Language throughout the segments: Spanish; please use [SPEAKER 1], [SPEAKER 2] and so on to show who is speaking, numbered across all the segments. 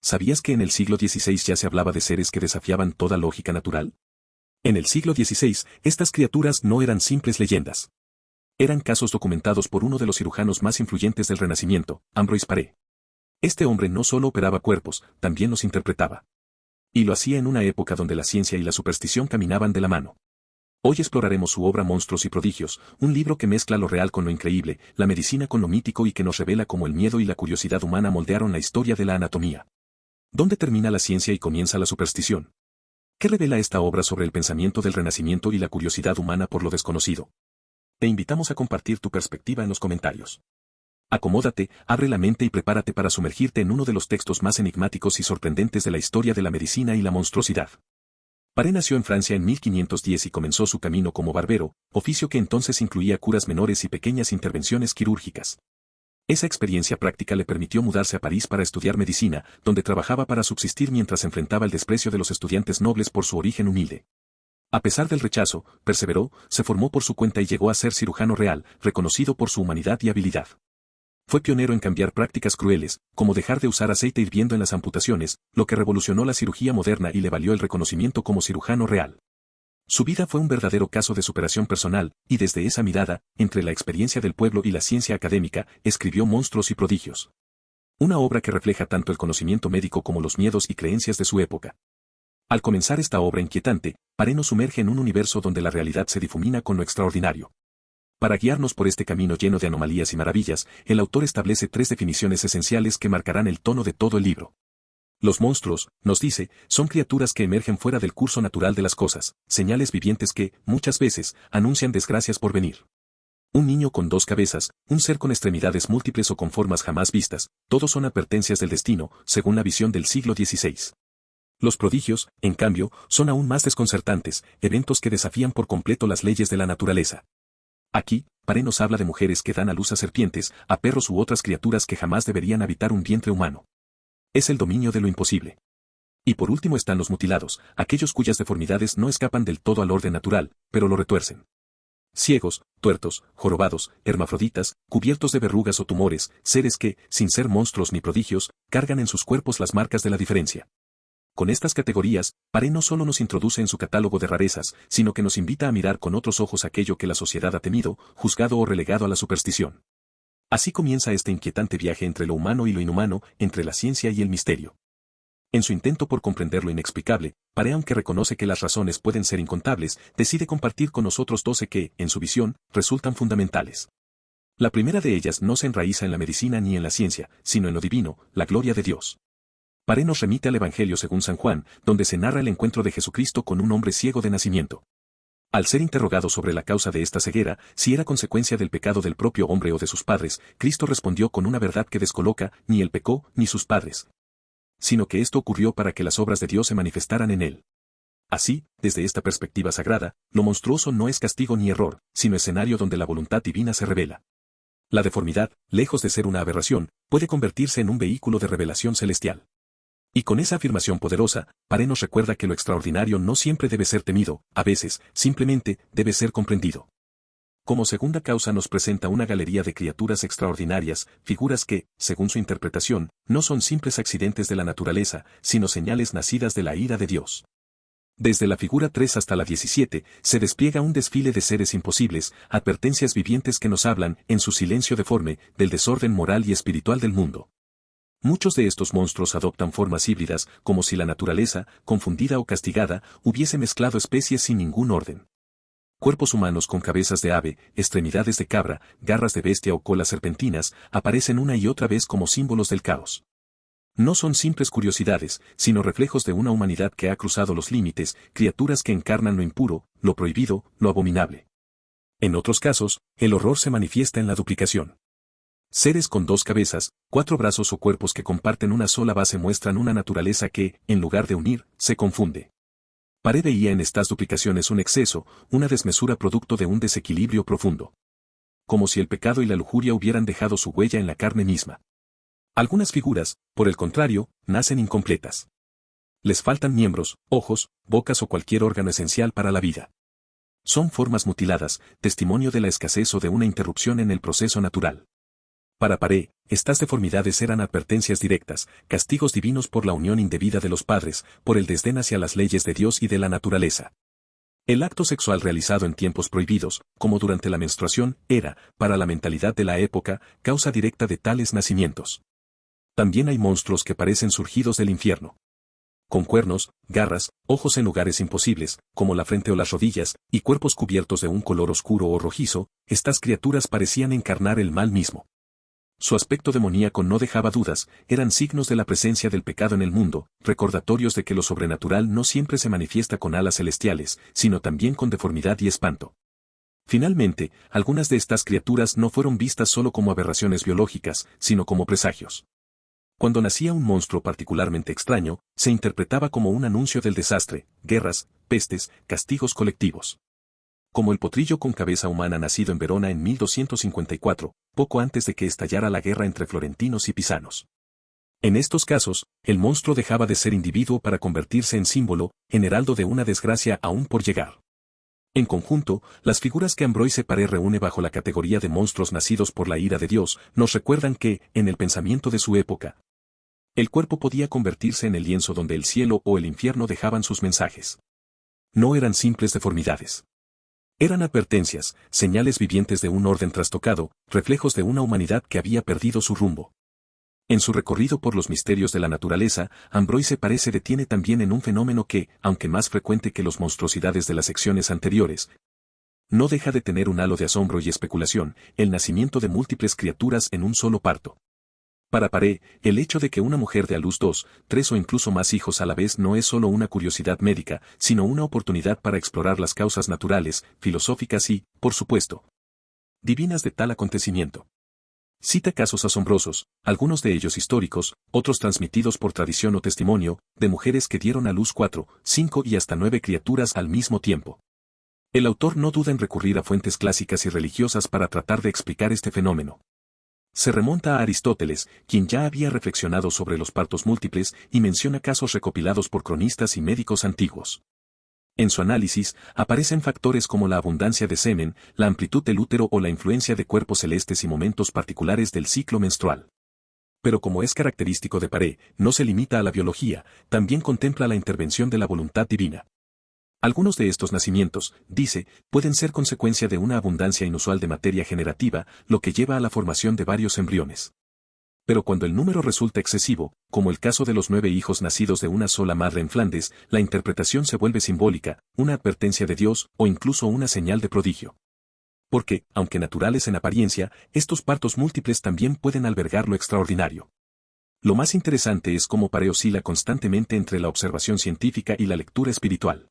[SPEAKER 1] ¿Sabías que en el siglo XVI ya se hablaba de seres que desafiaban toda lógica natural? En el siglo XVI, estas criaturas no eran simples leyendas. Eran casos documentados por uno de los cirujanos más influyentes del Renacimiento, Ambroise Paré. Este hombre no solo operaba cuerpos, también los interpretaba. Y lo hacía en una época donde la ciencia y la superstición caminaban de la mano. Hoy exploraremos su obra Monstruos y Prodigios, un libro que mezcla lo real con lo increíble, la medicina con lo mítico y que nos revela cómo el miedo y la curiosidad humana moldearon la historia de la anatomía. ¿Dónde termina la ciencia y comienza la superstición? ¿Qué revela esta obra sobre el pensamiento del Renacimiento y la curiosidad humana por lo desconocido? Te invitamos a compartir tu perspectiva en los comentarios. Acomódate, abre la mente y prepárate para sumergirte en uno de los textos más enigmáticos y sorprendentes de la historia de la medicina y la monstruosidad. Paré nació en Francia en 1510 y comenzó su camino como barbero, oficio que entonces incluía curas menores y pequeñas intervenciones quirúrgicas. Esa experiencia práctica le permitió mudarse a París para estudiar medicina, donde trabajaba para subsistir mientras enfrentaba el desprecio de los estudiantes nobles por su origen humilde. A pesar del rechazo, perseveró, se formó por su cuenta y llegó a ser cirujano real, reconocido por su humanidad y habilidad. Fue pionero en cambiar prácticas crueles, como dejar de usar aceite hirviendo en las amputaciones, lo que revolucionó la cirugía moderna y le valió el reconocimiento como cirujano real. Su vida fue un verdadero caso de superación personal, y desde esa mirada, entre la experiencia del pueblo y la ciencia académica, escribió Monstruos y Prodigios. Una obra que refleja tanto el conocimiento médico como los miedos y creencias de su época. Al comenzar esta obra inquietante, Paré nos sumerge en un universo donde la realidad se difumina con lo extraordinario. Para guiarnos por este camino lleno de anomalías y maravillas, el autor establece 3 definiciones esenciales que marcarán el tono de todo el libro. Los monstruos, nos dice, son criaturas que emergen fuera del curso natural de las cosas, señales vivientes que, muchas veces, anuncian desgracias por venir. Un niño con 2 cabezas, un ser con extremidades múltiples o con formas jamás vistas, todos son advertencias del destino, según la visión del siglo XVI. Los prodigios, en cambio, son aún más desconcertantes, eventos que desafían por completo las leyes de la naturaleza. Aquí, Paré nos habla de mujeres que dan a luz a serpientes, a perros u otras criaturas que jamás deberían habitar un vientre humano. Es el dominio de lo imposible. Y por último están los mutilados, aquellos cuyas deformidades no escapan del todo al orden natural, pero lo retuercen. Ciegos, tuertos, jorobados, hermafroditas, cubiertos de verrugas o tumores, seres que, sin ser monstruos ni prodigios, cargan en sus cuerpos las marcas de la diferencia. Con estas categorías, Paré no solo nos introduce en su catálogo de rarezas, sino que nos invita a mirar con otros ojos aquello que la sociedad ha temido, juzgado o relegado a la superstición. Así comienza este inquietante viaje entre lo humano y lo inhumano, entre la ciencia y el misterio. En su intento por comprender lo inexplicable, Paré, aunque reconoce que las razones pueden ser incontables, decide compartir con nosotros 12 que, en su visión, resultan fundamentales. La primera de ellas no se enraiza en la medicina ni en la ciencia, sino en lo divino, la gloria de Dios. Paré nos remite al Evangelio según San Juan, donde se narra el encuentro de Jesucristo con un hombre ciego de nacimiento. Al ser interrogado sobre la causa de esta ceguera, si era consecuencia del pecado del propio hombre o de sus padres, Cristo respondió con una verdad que descoloca, ni él pecó, ni sus padres, sino que esto ocurrió para que las obras de Dios se manifestaran en él. Así, desde esta perspectiva sagrada, lo monstruoso no es castigo ni error, sino escenario donde la voluntad divina se revela. La deformidad, lejos de ser una aberración, puede convertirse en un vehículo de revelación celestial. Y con esa afirmación poderosa, Paré nos recuerda que lo extraordinario no siempre debe ser temido, a veces, simplemente, debe ser comprendido. Como segunda causa nos presenta una galería de criaturas extraordinarias, figuras que, según su interpretación, no son simples accidentes de la naturaleza, sino señales nacidas de la ira de Dios. Desde la figura 3 hasta la 17, se despliega un desfile de seres imposibles, advertencias vivientes que nos hablan, en su silencio deforme, del desorden moral y espiritual del mundo. Muchos de estos monstruos adoptan formas híbridas, como si la naturaleza, confundida o castigada, hubiese mezclado especies sin ningún orden. Cuerpos humanos con cabezas de ave, extremidades de cabra, garras de bestia o colas serpentinas, aparecen una y otra vez como símbolos del caos. No son simples curiosidades, sino reflejos de una humanidad que ha cruzado los límites, criaturas que encarnan lo impuro, lo prohibido, lo abominable. En otros casos, el horror se manifiesta en la duplicación. Seres con 2 cabezas, 4 brazos o cuerpos que comparten una sola base muestran una naturaleza que, en lugar de unir, se confunde. Paré veía en estas duplicaciones un exceso, una desmesura producto de un desequilibrio profundo. Como si el pecado y la lujuria hubieran dejado su huella en la carne misma. Algunas figuras, por el contrario, nacen incompletas. Les faltan miembros, ojos, bocas o cualquier órgano esencial para la vida. Son formas mutiladas, testimonio de la escasez o de una interrupción en el proceso natural. Para Paré, estas deformidades eran advertencias directas, castigos divinos por la unión indebida de los padres, por el desdén hacia las leyes de Dios y de la naturaleza. El acto sexual realizado en tiempos prohibidos, como durante la menstruación, era, para la mentalidad de la época, causa directa de tales nacimientos. También hay monstruos que parecen surgidos del infierno. Con cuernos, garras, ojos en lugares imposibles, como la frente o las rodillas, y cuerpos cubiertos de un color oscuro o rojizo, estas criaturas parecían encarnar el mal mismo. Su aspecto demoníaco no dejaba dudas, eran signos de la presencia del pecado en el mundo, recordatorios de que lo sobrenatural no siempre se manifiesta con alas celestiales, sino también con deformidad y espanto. Finalmente, algunas de estas criaturas no fueron vistas solo como aberraciones biológicas, sino como presagios. Cuando nacía un monstruo particularmente extraño, se interpretaba como un anuncio del desastre, guerras, pestes, castigos colectivos. Como el potrillo con cabeza humana nacido en Verona en 1254, poco antes de que estallara la guerra entre florentinos y pisanos. En estos casos, el monstruo dejaba de ser individuo para convertirse en símbolo, en heraldo de una desgracia aún por llegar. En conjunto, las figuras que Ambroise Paré reúne bajo la categoría de monstruos nacidos por la ira de Dios, nos recuerdan que, en el pensamiento de su época, el cuerpo podía convertirse en el lienzo donde el cielo o el infierno dejaban sus mensajes. No eran simples deformidades. Eran advertencias, señales vivientes de un orden trastocado, reflejos de una humanidad que había perdido su rumbo. En su recorrido por los misterios de la naturaleza, Ambroise Paré se detiene también en un fenómeno que, aunque más frecuente que las monstruosidades de las secciones anteriores, no deja de tener un halo de asombro y especulación, el nacimiento de múltiples criaturas en un solo parto. Para Paré, el hecho de que una mujer dé a luz 2, 3 o incluso más hijos a la vez no es solo una curiosidad médica, sino una oportunidad para explorar las causas naturales, filosóficas y, por supuesto, divinas de tal acontecimiento. Cita casos asombrosos, algunos de ellos históricos, otros transmitidos por tradición o testimonio, de mujeres que dieron a luz 4, 5 y hasta 9 criaturas al mismo tiempo. El autor no duda en recurrir a fuentes clásicas y religiosas para tratar de explicar este fenómeno. Se remonta a Aristóteles, quien ya había reflexionado sobre los partos múltiples y menciona casos recopilados por cronistas y médicos antiguos. En su análisis, aparecen factores como la abundancia de semen, la amplitud del útero o la influencia de cuerpos celestes y momentos particulares del ciclo menstrual. Pero como es característico de Paré, no se limita a la biología, también contempla la intervención de la voluntad divina. Algunos de estos nacimientos, dice, pueden ser consecuencia de una abundancia inusual de materia generativa, lo que lleva a la formación de varios embriones. Pero cuando el número resulta excesivo, como el caso de los 9 hijos nacidos de una sola madre en Flandes, la interpretación se vuelve simbólica, una advertencia de Dios o incluso una señal de prodigio. Porque, aunque naturales en apariencia, estos partos múltiples también pueden albergar lo extraordinario. Lo más interesante es cómo Paré oscila constantemente entre la observación científica y la lectura espiritual.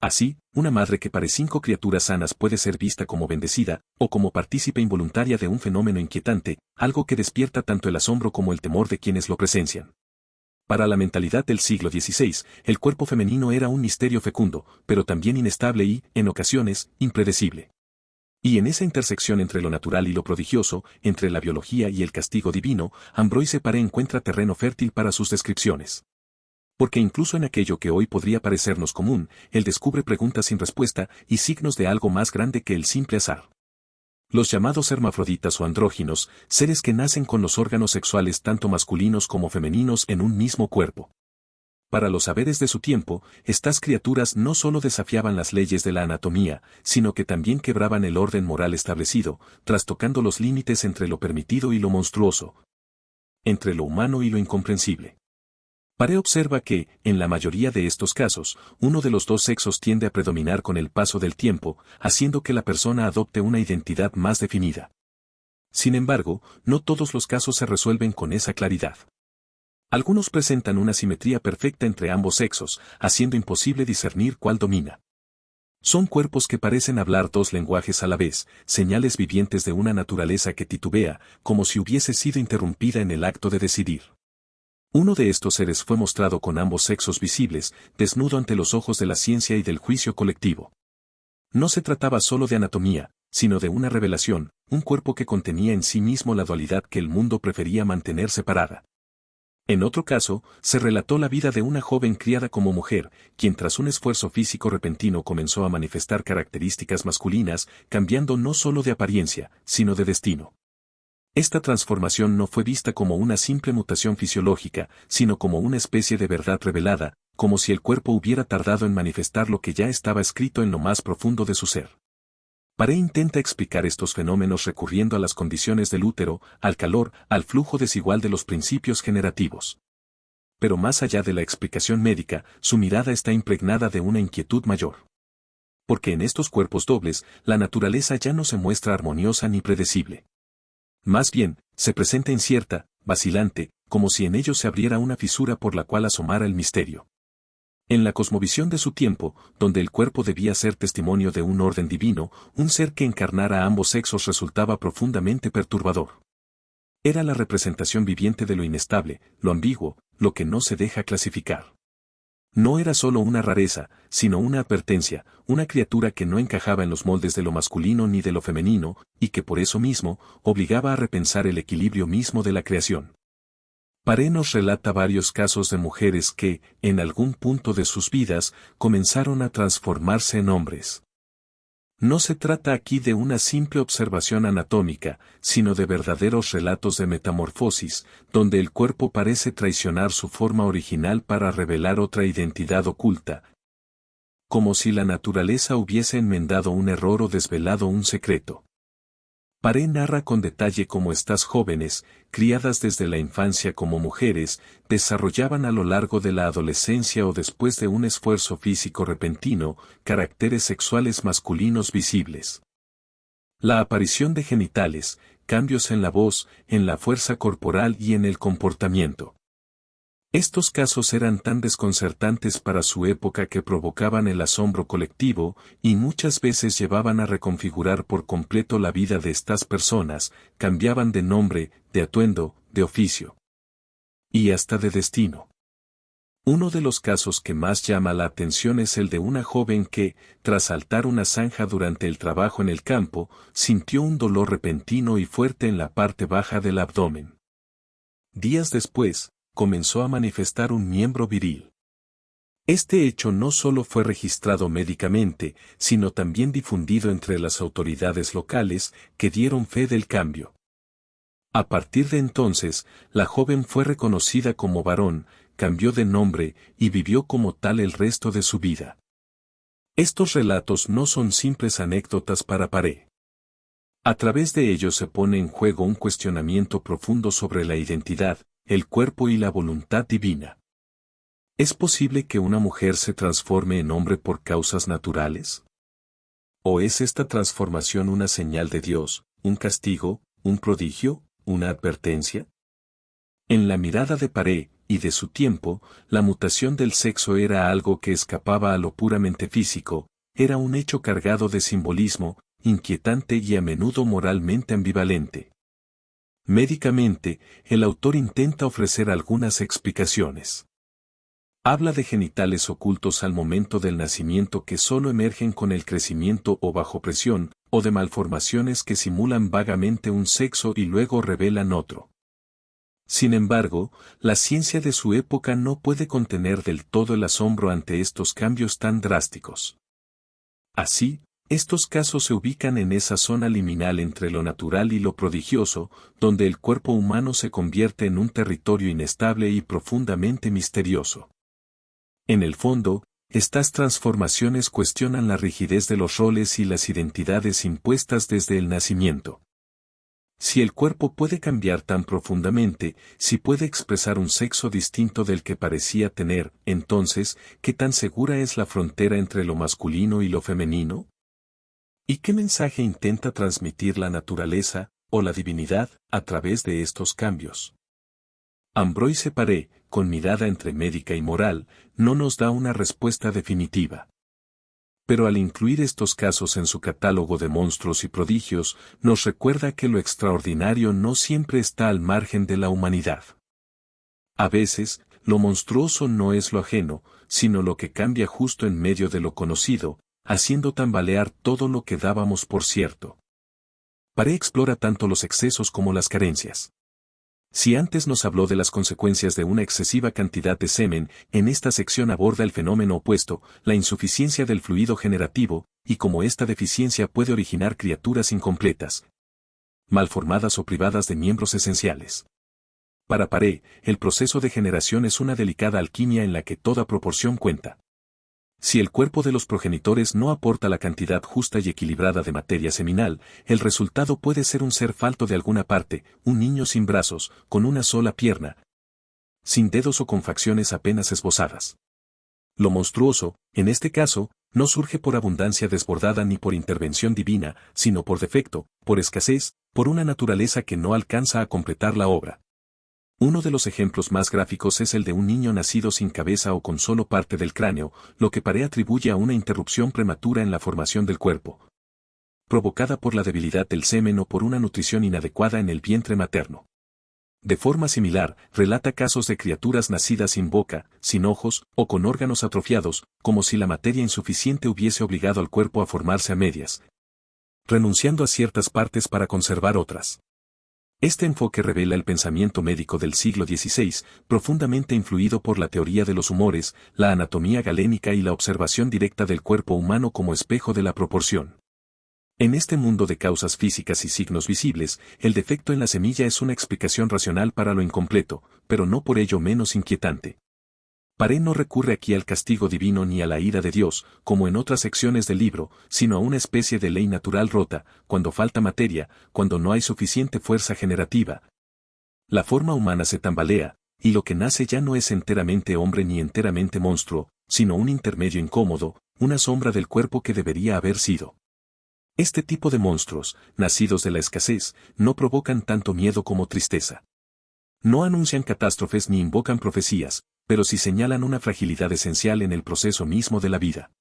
[SPEAKER 1] Así, una madre que pare 5 criaturas sanas puede ser vista como bendecida, o como partícipe involuntaria de un fenómeno inquietante, algo que despierta tanto el asombro como el temor de quienes lo presencian. Para la mentalidad del siglo XVI, el cuerpo femenino era un misterio fecundo, pero también inestable y, en ocasiones, impredecible. Y en esa intersección entre lo natural y lo prodigioso, entre la biología y el castigo divino, Ambroise Paré encuentra terreno fértil para sus descripciones. Porque incluso en aquello que hoy podría parecernos común, él descubre preguntas sin respuesta y signos de algo más grande que el simple azar. Los llamados hermafroditas o andróginos, seres que nacen con los órganos sexuales tanto masculinos como femeninos en un mismo cuerpo. Para los saberes de su tiempo, estas criaturas no solo desafiaban las leyes de la anatomía, sino que también quebraban el orden moral establecido, trastocando los límites entre lo permitido y lo monstruoso, entre lo humano y lo incomprensible. Paré observa que, en la mayoría de estos casos, uno de los dos sexos tiende a predominar con el paso del tiempo, haciendo que la persona adopte una identidad más definida. Sin embargo, no todos los casos se resuelven con esa claridad. Algunos presentan una simetría perfecta entre ambos sexos, haciendo imposible discernir cuál domina. Son cuerpos que parecen hablar dos lenguajes a la vez, señales vivientes de una naturaleza que titubea, como si hubiese sido interrumpida en el acto de decidir. Uno de estos seres fue mostrado con ambos sexos visibles, desnudo ante los ojos de la ciencia y del juicio colectivo. No se trataba solo de anatomía, sino de una revelación, un cuerpo que contenía en sí mismo la dualidad que el mundo prefería mantener separada. En otro caso, se relató la vida de una joven criada como mujer, quien tras un esfuerzo físico repentino comenzó a manifestar características masculinas, cambiando no solo de apariencia, sino de destino. Esta transformación no fue vista como una simple mutación fisiológica, sino como una especie de verdad revelada, como si el cuerpo hubiera tardado en manifestar lo que ya estaba escrito en lo más profundo de su ser. Paré intenta explicar estos fenómenos recurriendo a las condiciones del útero, al calor, al flujo desigual de los principios generativos. Pero más allá de la explicación médica, su mirada está impregnada de una inquietud mayor. Porque en estos cuerpos dobles, la naturaleza ya no se muestra armoniosa ni predecible. Más bien, se presenta incierta, vacilante, como si en ellos se abriera una fisura por la cual asomara el misterio. En la cosmovisión de su tiempo, donde el cuerpo debía ser testimonio de un orden divino, un ser que encarnara a ambos sexos resultaba profundamente perturbador. Era la representación viviente de lo inestable, lo ambiguo, lo que no se deja clasificar. No era solo una rareza, sino una advertencia, una criatura que no encajaba en los moldes de lo masculino ni de lo femenino, y que por eso mismo, obligaba a repensar el equilibrio mismo de la creación. Paré nos relata varios casos de mujeres que, en algún punto de sus vidas, comenzaron a transformarse en hombres. No se trata aquí de una simple observación anatómica, sino de verdaderos relatos de metamorfosis, donde el cuerpo parece traicionar su forma original para revelar otra identidad oculta, como si la naturaleza hubiese enmendado un error o desvelado un secreto. Paré narra con detalle cómo estas jóvenes, criadas desde la infancia como mujeres, desarrollaban a lo largo de la adolescencia o después de un esfuerzo físico repentino, caracteres sexuales masculinos visibles. La aparición de genitales, cambios en la voz, en la fuerza corporal y en el comportamiento. Estos casos eran tan desconcertantes para su época que provocaban el asombro colectivo, y muchas veces llevaban a reconfigurar por completo la vida de estas personas, cambiaban de nombre, de atuendo, de oficio. Y hasta de destino. Uno de los casos que más llama la atención es el de una joven que, tras saltar una zanja durante el trabajo en el campo, sintió un dolor repentino y fuerte en la parte baja del abdomen. Días después, comenzó a manifestar un miembro viril. Este hecho no solo fue registrado médicamente, sino también difundido entre las autoridades locales, que dieron fe del cambio. A partir de entonces, la joven fue reconocida como varón, cambió de nombre y vivió como tal el resto de su vida. Estos relatos no son simples anécdotas para Paré. A través de ellos se pone en juego un cuestionamiento profundo sobre la identidad, el cuerpo y la voluntad divina. ¿Es posible que una mujer se transforme en hombre por causas naturales? ¿O es esta transformación una señal de Dios, un castigo, un prodigio, una advertencia? En la mirada de Paré, y de su tiempo, la mutación del sexo era algo que escapaba a lo puramente físico, era un hecho cargado de simbolismo, inquietante y a menudo moralmente ambivalente. Médicamente, el autor intenta ofrecer algunas explicaciones. Habla de genitales ocultos al momento del nacimiento que solo emergen con el crecimiento o bajo presión, o de malformaciones que simulan vagamente un sexo y luego revelan otro. Sin embargo, la ciencia de su época no puede contener del todo el asombro ante estos cambios tan drásticos. Así, estos casos se ubican en esa zona liminal entre lo natural y lo prodigioso, donde el cuerpo humano se convierte en un territorio inestable y profundamente misterioso. En el fondo, estas transformaciones cuestionan la rigidez de los roles y las identidades impuestas desde el nacimiento. Si el cuerpo puede cambiar tan profundamente, si puede expresar un sexo distinto del que parecía tener, entonces, ¿qué tan segura es la frontera entre lo masculino y lo femenino? ¿Y qué mensaje intenta transmitir la naturaleza, o la divinidad, a través de estos cambios? Ambroise Paré, con mirada entre médica y moral, no nos da una respuesta definitiva. Pero al incluir estos casos en su catálogo de monstruos y prodigios, nos recuerda que lo extraordinario no siempre está al margen de la humanidad. A veces, lo monstruoso no es lo ajeno, sino lo que cambia justo en medio de lo conocido, haciendo tambalear todo lo que dábamos por cierto. Paré explora tanto los excesos como las carencias. Si antes nos habló de las consecuencias de una excesiva cantidad de semen, en esta sección aborda el fenómeno opuesto, la insuficiencia del fluido generativo, y cómo esta deficiencia puede originar criaturas incompletas. malformadas o privadas de miembros esenciales. Para Paré, el proceso de generación es una delicada alquimia en la que toda proporción cuenta. Si el cuerpo de los progenitores no aporta la cantidad justa y equilibrada de materia seminal, el resultado puede ser un ser falto de alguna parte, un niño sin brazos, con una sola pierna, sin dedos o con facciones apenas esbozadas. Lo monstruoso, en este caso, no surge por abundancia desbordada ni por intervención divina, sino por defecto, por escasez, por una naturaleza que no alcanza a completar la obra. Uno de los ejemplos más gráficos es el de un niño nacido sin cabeza o con solo parte del cráneo, lo que Paré atribuye a una interrupción prematura en la formación del cuerpo, provocada por la debilidad del semen o por una nutrición inadecuada en el vientre materno. De forma similar, relata casos de criaturas nacidas sin boca, sin ojos, o con órganos atrofiados, como si la materia insuficiente hubiese obligado al cuerpo a formarse a medias, renunciando a ciertas partes para conservar otras. Este enfoque revela el pensamiento médico del siglo XVI, profundamente influido por la teoría de los humores, la anatomía galénica y la observación directa del cuerpo humano como espejo de la proporción. En este mundo de causas físicas y signos visibles, el defecto en la semilla es una explicación racional para lo incompleto, pero no por ello menos inquietante. Paré no recurre aquí al castigo divino ni a la ira de Dios, como en otras secciones del libro, sino a una especie de ley natural rota, cuando falta materia, cuando no hay suficiente fuerza generativa. La forma humana se tambalea, y lo que nace ya no es enteramente hombre ni enteramente monstruo, sino un intermedio incómodo, una sombra del cuerpo que debería haber sido. Este tipo de monstruos, nacidos de la escasez, no provocan tanto miedo como tristeza. No anuncian catástrofes ni invocan profecías, pero sí señalan una fragilidad esencial en el proceso mismo de la vida.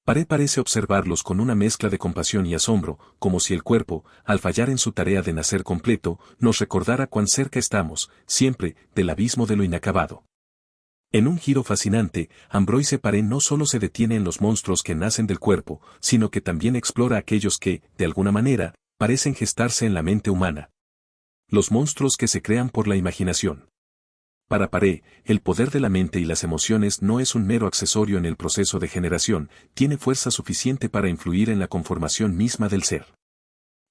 [SPEAKER 1] Paré parece observarlos con una mezcla de compasión y asombro, como si el cuerpo, al fallar en su tarea de nacer completo, nos recordara cuán cerca estamos, siempre, del abismo de lo inacabado. En un giro fascinante, Ambroise Paré no solo se detiene en los monstruos que nacen del cuerpo, sino que también explora aquellos que, de alguna manera, parecen gestarse en la mente humana. Los monstruos que se crean por la imaginación. Para Paré, el poder de la mente y las emociones no es un mero accesorio en el proceso de generación, tiene fuerza suficiente para influir en la conformación misma del ser.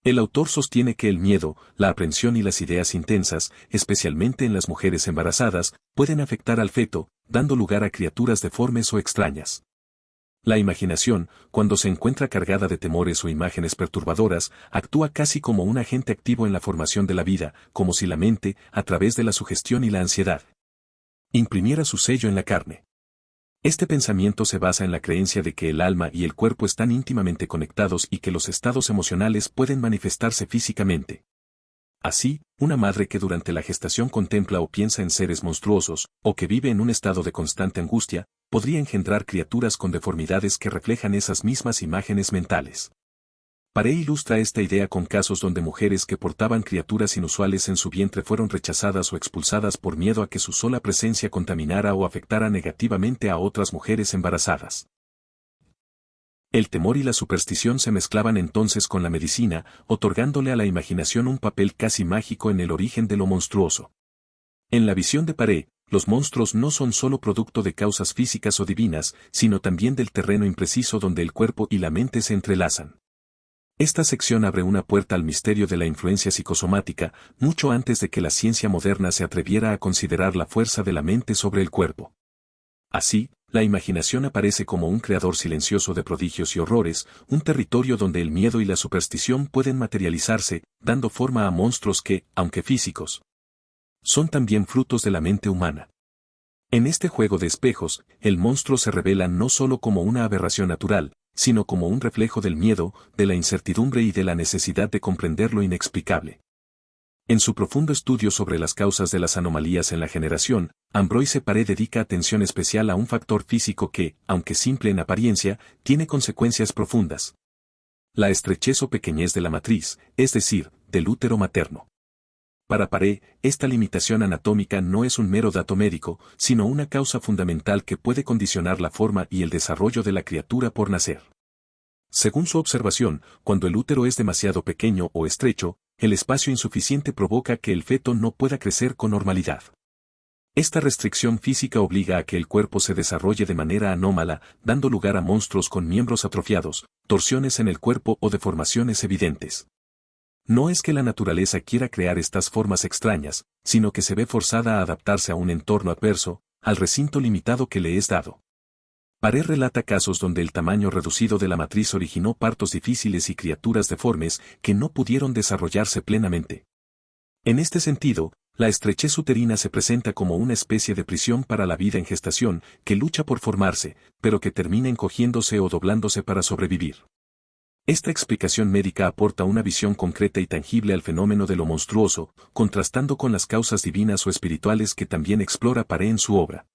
[SPEAKER 1] El autor sostiene que el miedo, la aprensión y las ideas intensas, especialmente en las mujeres embarazadas, pueden afectar al feto, dando lugar a criaturas deformes o extrañas. La imaginación, cuando se encuentra cargada de temores o imágenes perturbadoras, actúa casi como un agente activo en la formación de la vida, como si la mente, a través de la sugestión y la ansiedad, imprimiera su sello en la carne. Este pensamiento se basa en la creencia de que el alma y el cuerpo están íntimamente conectados y que los estados emocionales pueden manifestarse físicamente. Así, una madre que durante la gestación contempla o piensa en seres monstruosos, o que vive en un estado de constante angustia, podría engendrar criaturas con deformidades que reflejan esas mismas imágenes mentales. Paré ilustra esta idea con casos donde mujeres que portaban criaturas inusuales en su vientre fueron rechazadas o expulsadas por miedo a que su sola presencia contaminara o afectara negativamente a otras mujeres embarazadas. El temor y la superstición se mezclaban entonces con la medicina, otorgándole a la imaginación un papel casi mágico en el origen de lo monstruoso. En la visión de Paré, los monstruos no son solo producto de causas físicas o divinas, sino también del terreno impreciso donde el cuerpo y la mente se entrelazan. Esta sección abre una puerta al misterio de la influencia psicosomática, mucho antes de que la ciencia moderna se atreviera a considerar la fuerza de la mente sobre el cuerpo. Así, la imaginación aparece como un creador silencioso de prodigios y horrores, un territorio donde el miedo y la superstición pueden materializarse, dando forma a monstruos que, aunque físicos, son también frutos de la mente humana. En este juego de espejos, el monstruo se revela no solo como una aberración natural, sino como un reflejo del miedo, de la incertidumbre y de la necesidad de comprender lo inexplicable. En su profundo estudio sobre las causas de las anomalías en la generación, Ambroise Paré dedica atención especial a un factor físico que, aunque simple en apariencia, tiene consecuencias profundas. La estrechez o pequeñez de la matriz, es decir, del útero materno. Para Paré, esta limitación anatómica no es un mero dato médico, sino una causa fundamental que puede condicionar la forma y el desarrollo de la criatura por nacer. Según su observación, cuando el útero es demasiado pequeño o estrecho, el espacio insuficiente provoca que el feto no pueda crecer con normalidad. Esta restricción física obliga a que el cuerpo se desarrolle de manera anómala, dando lugar a monstruos con miembros atrofiados, torsiones en el cuerpo o deformaciones evidentes. No es que la naturaleza quiera crear estas formas extrañas, sino que se ve forzada a adaptarse a un entorno adverso, al recinto limitado que le es dado. Paré relata casos donde el tamaño reducido de la matriz originó partos difíciles y criaturas deformes que no pudieron desarrollarse plenamente. En este sentido, la estrechez uterina se presenta como una especie de prisión para la vida en gestación, que lucha por formarse, pero que termina encogiéndose o doblándose para sobrevivir. Esta explicación médica aporta una visión concreta y tangible al fenómeno de lo monstruoso, contrastando con las causas divinas o espirituales que también explora Paré en su obra.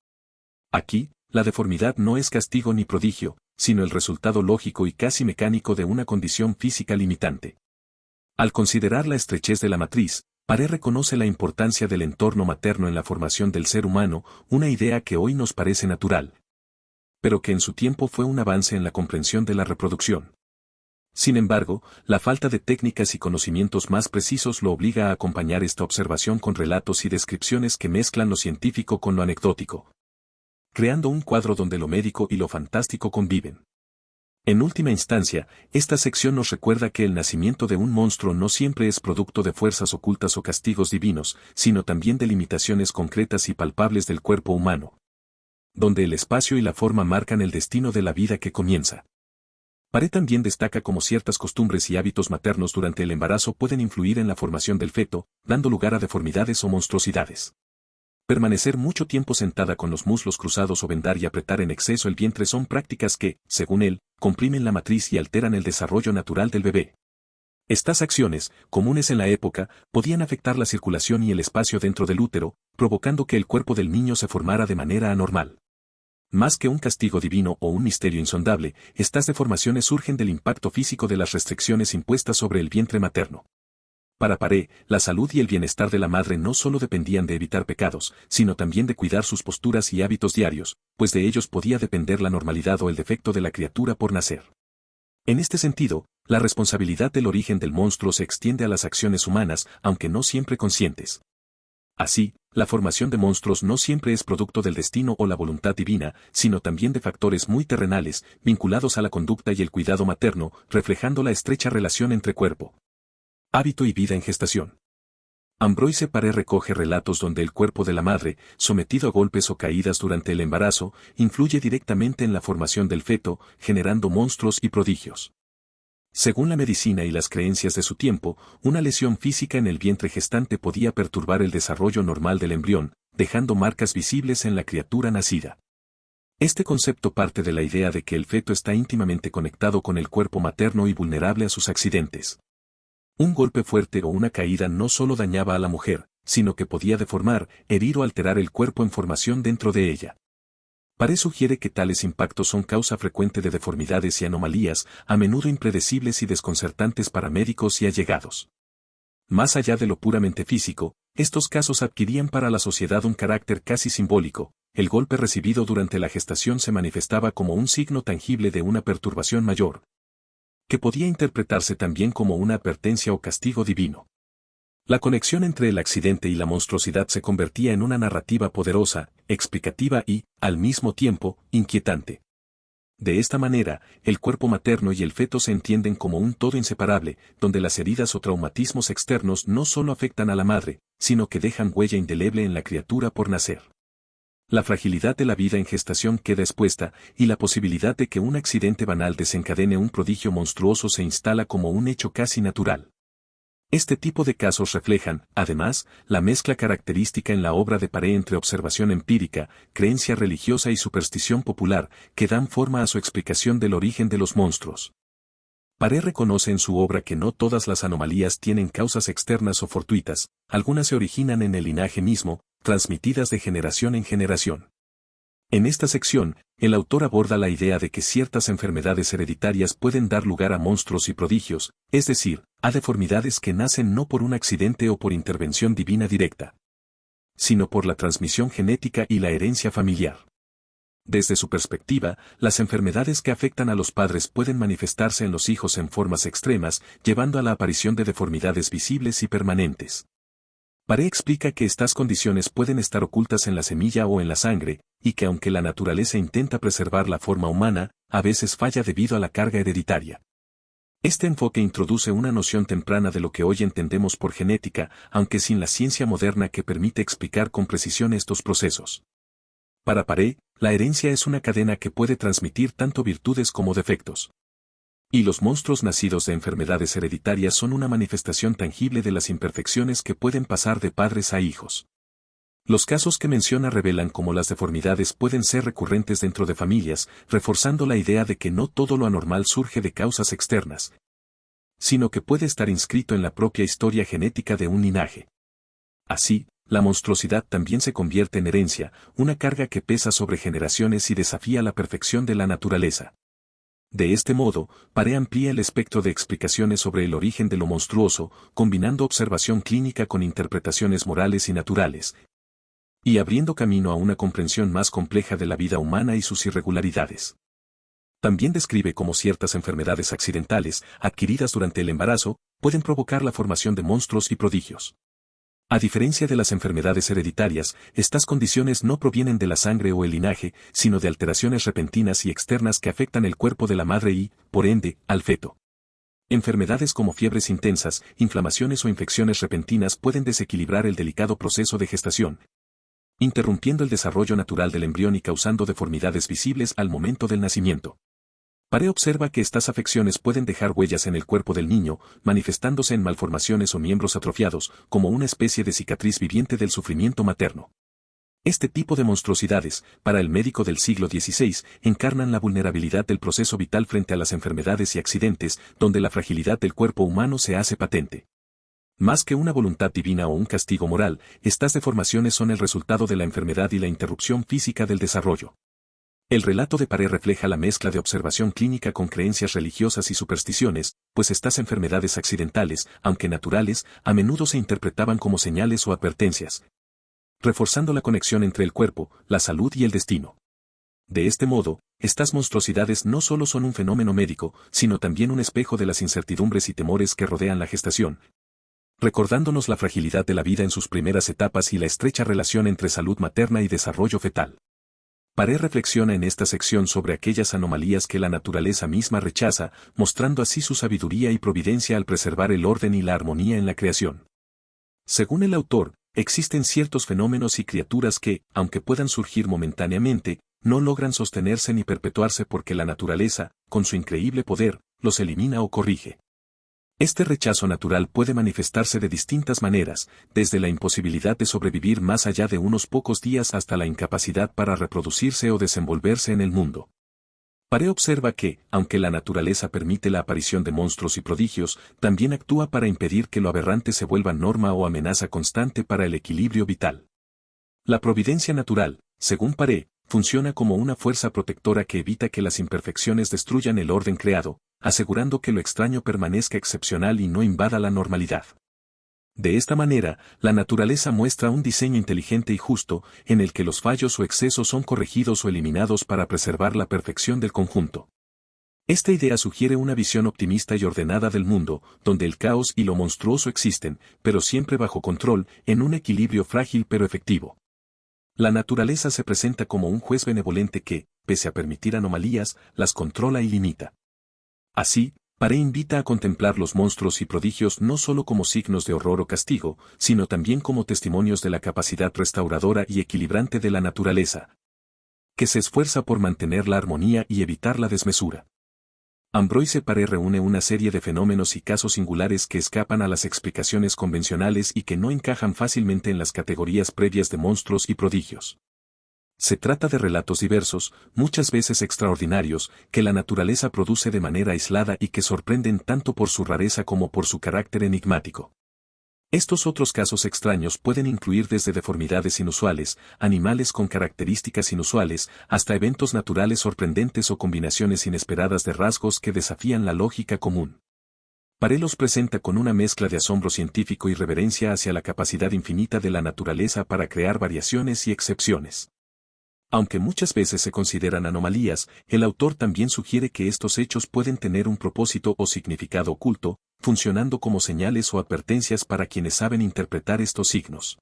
[SPEAKER 1] Aquí, la deformidad no es castigo ni prodigio, sino el resultado lógico y casi mecánico de una condición física limitante. Al considerar la estrechez de la matriz, Paré reconoce la importancia del entorno materno en la formación del ser humano, una idea que hoy nos parece natural, pero que en su tiempo fue un avance en la comprensión de la reproducción. Sin embargo, la falta de técnicas y conocimientos más precisos lo obliga a acompañar esta observación con relatos y descripciones que mezclan lo científico con lo anecdótico, creando un cuadro donde lo médico y lo fantástico conviven. En última instancia, esta sección nos recuerda que el nacimiento de un monstruo no siempre es producto de fuerzas ocultas o castigos divinos, sino también de limitaciones concretas y palpables del cuerpo humano, donde el espacio y la forma marcan el destino de la vida que comienza. Paré también destaca cómo ciertas costumbres y hábitos maternos durante el embarazo pueden influir en la formación del feto, dando lugar a deformidades o monstruosidades. Permanecer mucho tiempo sentada con los muslos cruzados o vendar y apretar en exceso el vientre son prácticas que, según él, comprimen la matriz y alteran el desarrollo natural del bebé. Estas acciones, comunes en la época, podían afectar la circulación y el espacio dentro del útero, provocando que el cuerpo del niño se formara de manera anormal. Más que un castigo divino o un misterio insondable, estas deformaciones surgen del impacto físico de las restricciones impuestas sobre el vientre materno. Para Paré, la salud y el bienestar de la madre no solo dependían de evitar pecados, sino también de cuidar sus posturas y hábitos diarios, pues de ellos podía depender la normalidad o el defecto de la criatura por nacer. En este sentido, la responsabilidad del origen del monstruo se extiende a las acciones humanas, aunque no siempre conscientes. Así, la formación de monstruos no siempre es producto del destino o la voluntad divina, sino también de factores muy terrenales, vinculados a la conducta y el cuidado materno, reflejando la estrecha relación entre cuerpo, hábito y vida en gestación. Ambroise Paré recoge relatos donde el cuerpo de la madre, sometido a golpes o caídas durante el embarazo, influye directamente en la formación del feto, generando monstruos y prodigios. Según la medicina y las creencias de su tiempo, una lesión física en el vientre gestante podía perturbar el desarrollo normal del embrión, dejando marcas visibles en la criatura nacida. Este concepto parte de la idea de que el feto está íntimamente conectado con el cuerpo materno y vulnerable a sus accidentes. Un golpe fuerte o una caída no solo dañaba a la mujer, sino que podía deformar, herir o alterar el cuerpo en formación dentro de ella. Paré sugiere que tales impactos son causa frecuente de deformidades y anomalías, a menudo impredecibles y desconcertantes para médicos y allegados. Más allá de lo puramente físico, estos casos adquirían para la sociedad un carácter casi simbólico. El golpe recibido durante la gestación se manifestaba como un signo tangible de una perturbación mayor, que podía interpretarse también como una advertencia o castigo divino. La conexión entre el accidente y la monstruosidad se convertía en una narrativa poderosa, explicativa y, al mismo tiempo, inquietante. De esta manera, el cuerpo materno y el feto se entienden como un todo inseparable, donde las heridas o traumatismos externos no solo afectan a la madre, sino que dejan huella indeleble en la criatura por nacer. La fragilidad de la vida en gestación queda expuesta, y la posibilidad de que un accidente banal desencadene un prodigio monstruoso se instala como un hecho casi natural. Este tipo de casos reflejan, además, la mezcla característica en la obra de Paré entre observación empírica, creencia religiosa y superstición popular, que dan forma a su explicación del origen de los monstruos. Paré reconoce en su obra que no todas las anomalías tienen causas externas o fortuitas, algunas se originan en el linaje mismo, transmitidas de generación en generación. En esta sección, el autor aborda la idea de que ciertas enfermedades hereditarias pueden dar lugar a monstruos y prodigios, es decir, a deformidades que nacen no por un accidente o por intervención divina directa, sino por la transmisión genética y la herencia familiar. Desde su perspectiva, las enfermedades que afectan a los padres pueden manifestarse en los hijos en formas extremas, llevando a la aparición de deformidades visibles y permanentes. Paré explica que estas condiciones pueden estar ocultas en la semilla o en la sangre, y que aunque la naturaleza intenta preservar la forma humana, a veces falla debido a la carga hereditaria. Este enfoque introduce una noción temprana de lo que hoy entendemos por genética, aunque sin la ciencia moderna que permite explicar con precisión estos procesos. Para Paré, la herencia es una cadena que puede transmitir tanto virtudes como defectos. Y los monstruos nacidos de enfermedades hereditarias son una manifestación tangible de las imperfecciones que pueden pasar de padres a hijos. Los casos que menciona revelan cómo las deformidades pueden ser recurrentes dentro de familias, reforzando la idea de que no todo lo anormal surge de causas externas, sino que puede estar inscrito en la propia historia genética de un linaje. Así, la monstruosidad también se convierte en herencia, una carga que pesa sobre generaciones y desafía la perfección de la naturaleza. De este modo, Paré amplía el espectro de explicaciones sobre el origen de lo monstruoso, combinando observación clínica con interpretaciones morales y naturales, y abriendo camino a una comprensión más compleja de la vida humana y sus irregularidades. También describe cómo ciertas enfermedades accidentales, adquiridas durante el embarazo, pueden provocar la formación de monstruos y prodigios. A diferencia de las enfermedades hereditarias, estas condiciones no provienen de la sangre o el linaje, sino de alteraciones repentinas y externas que afectan el cuerpo de la madre y, por ende, al feto. Enfermedades como fiebres intensas, inflamaciones o infecciones repentinas pueden desequilibrar el delicado proceso de gestación, interrumpiendo el desarrollo natural del embrión y causando deformidades visibles al momento del nacimiento. Paré observa que estas afecciones pueden dejar huellas en el cuerpo del niño, manifestándose en malformaciones o miembros atrofiados, como una especie de cicatriz viviente del sufrimiento materno. Este tipo de monstruosidades, para el médico del siglo XVI, encarnan la vulnerabilidad del proceso vital frente a las enfermedades y accidentes, donde la fragilidad del cuerpo humano se hace patente. Más que una voluntad divina o un castigo moral, estas deformaciones son el resultado de la enfermedad y la interrupción física del desarrollo. El relato de Paré refleja la mezcla de observación clínica con creencias religiosas y supersticiones, pues estas enfermedades accidentales, aunque naturales, a menudo se interpretaban como señales o advertencias, reforzando la conexión entre el cuerpo, la salud y el destino. De este modo, estas monstruosidades no solo son un fenómeno médico, sino también un espejo de las incertidumbres y temores que rodean la gestación, recordándonos la fragilidad de la vida en sus primeras etapas y la estrecha relación entre salud materna y desarrollo fetal. Paré reflexiona en esta sección sobre aquellas anomalías que la naturaleza misma rechaza, mostrando así su sabiduría y providencia al preservar el orden y la armonía en la creación. Según el autor, existen ciertos fenómenos y criaturas que, aunque puedan surgir momentáneamente, no logran sostenerse ni perpetuarse porque la naturaleza, con su increíble poder, los elimina o corrige. Este rechazo natural puede manifestarse de distintas maneras, desde la imposibilidad de sobrevivir más allá de unos pocos días hasta la incapacidad para reproducirse o desenvolverse en el mundo. Paré observa que, aunque la naturaleza permite la aparición de monstruos y prodigios, también actúa para impedir que lo aberrante se vuelva norma o amenaza constante para el equilibrio vital. La providencia natural, según Paré, funciona como una fuerza protectora que evita que las imperfecciones destruyan el orden creado, asegurando que lo extraño permanezca excepcional y no invada la normalidad. De esta manera, la naturaleza muestra un diseño inteligente y justo, en el que los fallos o excesos son corregidos o eliminados para preservar la perfección del conjunto. Esta idea sugiere una visión optimista y ordenada del mundo, donde el caos y lo monstruoso existen, pero siempre bajo control, en un equilibrio frágil pero efectivo. La naturaleza se presenta como un juez benevolente que, pese a permitir anomalías, las controla y limita. Así, Paré invita a contemplar los monstruos y prodigios no solo como signos de horror o castigo, sino también como testimonios de la capacidad restauradora y equilibrante de la naturaleza, que se esfuerza por mantener la armonía y evitar la desmesura. Ambroise Paré reúne una serie de fenómenos y casos singulares que escapan a las explicaciones convencionales y que no encajan fácilmente en las categorías previas de monstruos y prodigios. Se trata de relatos diversos, muchas veces extraordinarios, que la naturaleza produce de manera aislada y que sorprenden tanto por su rareza como por su carácter enigmático. Estos otros casos extraños pueden incluir desde deformidades inusuales, animales con características inusuales, hasta eventos naturales sorprendentes o combinaciones inesperadas de rasgos que desafían la lógica común. Paré los presenta con una mezcla de asombro científico y reverencia hacia la capacidad infinita de la naturaleza para crear variaciones y excepciones. Aunque muchas veces se consideran anomalías, el autor también sugiere que estos hechos pueden tener un propósito o significado oculto, funcionando como señales o advertencias para quienes saben interpretar estos signos.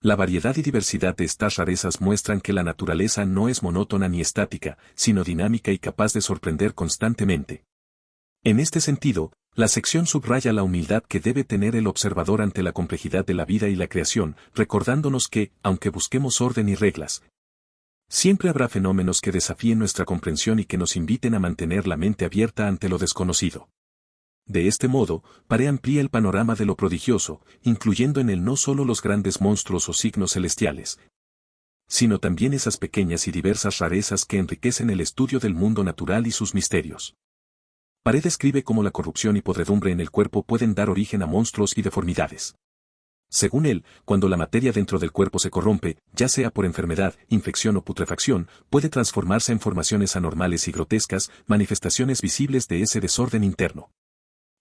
[SPEAKER 1] La variedad y diversidad de estas rarezas muestran que la naturaleza no es monótona ni estática, sino dinámica y capaz de sorprender constantemente. En este sentido, la sección subraya la humildad que debe tener el observador ante la complejidad de la vida y la creación, recordándonos que, aunque busquemos orden y reglas, siempre habrá fenómenos que desafíen nuestra comprensión y que nos inviten a mantener la mente abierta ante lo desconocido. De este modo, Paré amplía el panorama de lo prodigioso, incluyendo en él no solo los grandes monstruos o signos celestiales, sino también esas pequeñas y diversas rarezas que enriquecen el estudio del mundo natural y sus misterios. Paré describe cómo la corrupción y podredumbre en el cuerpo pueden dar origen a monstruos y deformidades. Según él, cuando la materia dentro del cuerpo se corrompe, ya sea por enfermedad, infección o putrefacción, puede transformarse en formaciones anormales y grotescas, manifestaciones visibles de ese desorden interno.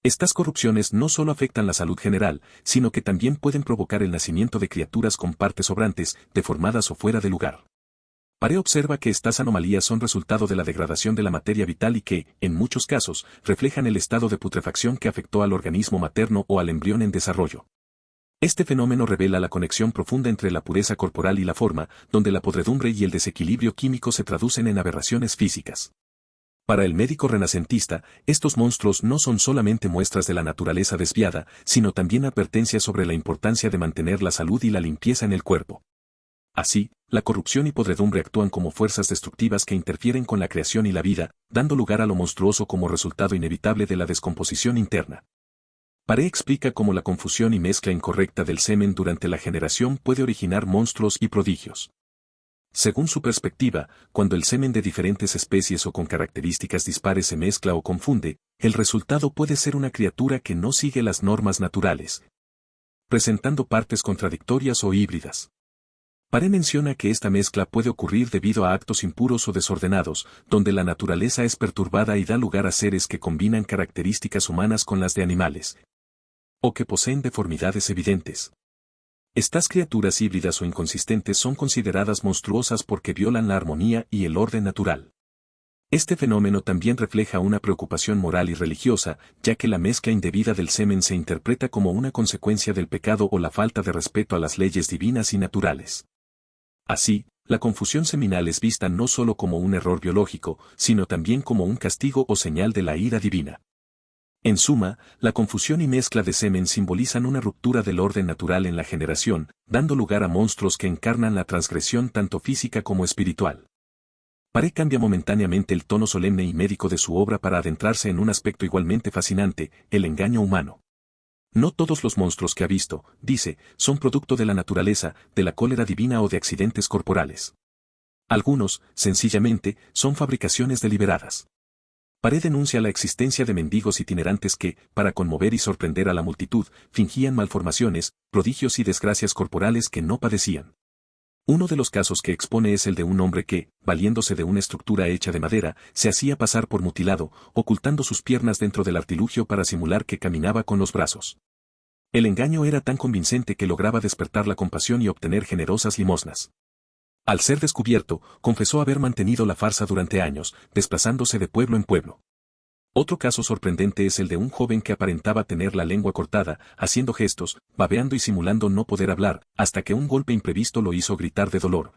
[SPEAKER 1] Estas corrupciones no solo afectan la salud general, sino que también pueden provocar el nacimiento de criaturas con partes sobrantes, deformadas o fuera de lugar. Paré observa que estas anomalías son resultado de la degradación de la materia vital y que, en muchos casos, reflejan el estado de putrefacción que afectó al organismo materno o al embrión en desarrollo. Este fenómeno revela la conexión profunda entre la pureza corporal y la forma, donde la podredumbre y el desequilibrio químico se traducen en aberraciones físicas. Para el médico renacentista, estos monstruos no son solamente muestras de la naturaleza desviada, sino también advertencias sobre la importancia de mantener la salud y la limpieza en el cuerpo. Así, la corrupción y podredumbre actúan como fuerzas destructivas que interfieren con la creación y la vida, dando lugar a lo monstruoso como resultado inevitable de la descomposición interna. Paré explica cómo la confusión y mezcla incorrecta del semen durante la generación puede originar monstruos y prodigios. Según su perspectiva, cuando el semen de diferentes especies o con características dispares se mezcla o confunde, el resultado puede ser una criatura que no sigue las normas naturales, presentando partes contradictorias o híbridas. Paré menciona que esta mezcla puede ocurrir debido a actos impuros o desordenados, donde la naturaleza es perturbada y da lugar a seres que combinan características humanas con las de animales, o que poseen deformidades evidentes. Estas criaturas híbridas o inconsistentes son consideradas monstruosas porque violan la armonía y el orden natural. Este fenómeno también refleja una preocupación moral y religiosa, ya que la mezcla indebida del semen se interpreta como una consecuencia del pecado o la falta de respeto a las leyes divinas y naturales. Así, la confusión seminal es vista no solo como un error biológico, sino también como un castigo o señal de la ira divina. En suma, la confusión y mezcla de semen simbolizan una ruptura del orden natural en la generación, dando lugar a monstruos que encarnan la transgresión tanto física como espiritual. Paré cambia momentáneamente el tono solemne y médico de su obra para adentrarse en un aspecto igualmente fascinante, el engaño humano. No todos los monstruos que ha visto, dice, son producto de la naturaleza, de la cólera divina o de accidentes corporales. Algunos, sencillamente, son fabricaciones deliberadas. Paré denuncia la existencia de mendigos itinerantes que, para conmover y sorprender a la multitud, fingían malformaciones, prodigios y desgracias corporales que no padecían. Uno de los casos que expone es el de un hombre que, valiéndose de una estructura hecha de madera, se hacía pasar por mutilado, ocultando sus piernas dentro del artilugio para simular que caminaba con los brazos. El engaño era tan convincente que lograba despertar la compasión y obtener generosas limosnas. Al ser descubierto, confesó haber mantenido la farsa durante años, desplazándose de pueblo en pueblo. Otro caso sorprendente es el de un joven que aparentaba tener la lengua cortada, haciendo gestos, babeando y simulando no poder hablar, hasta que un golpe imprevisto lo hizo gritar de dolor,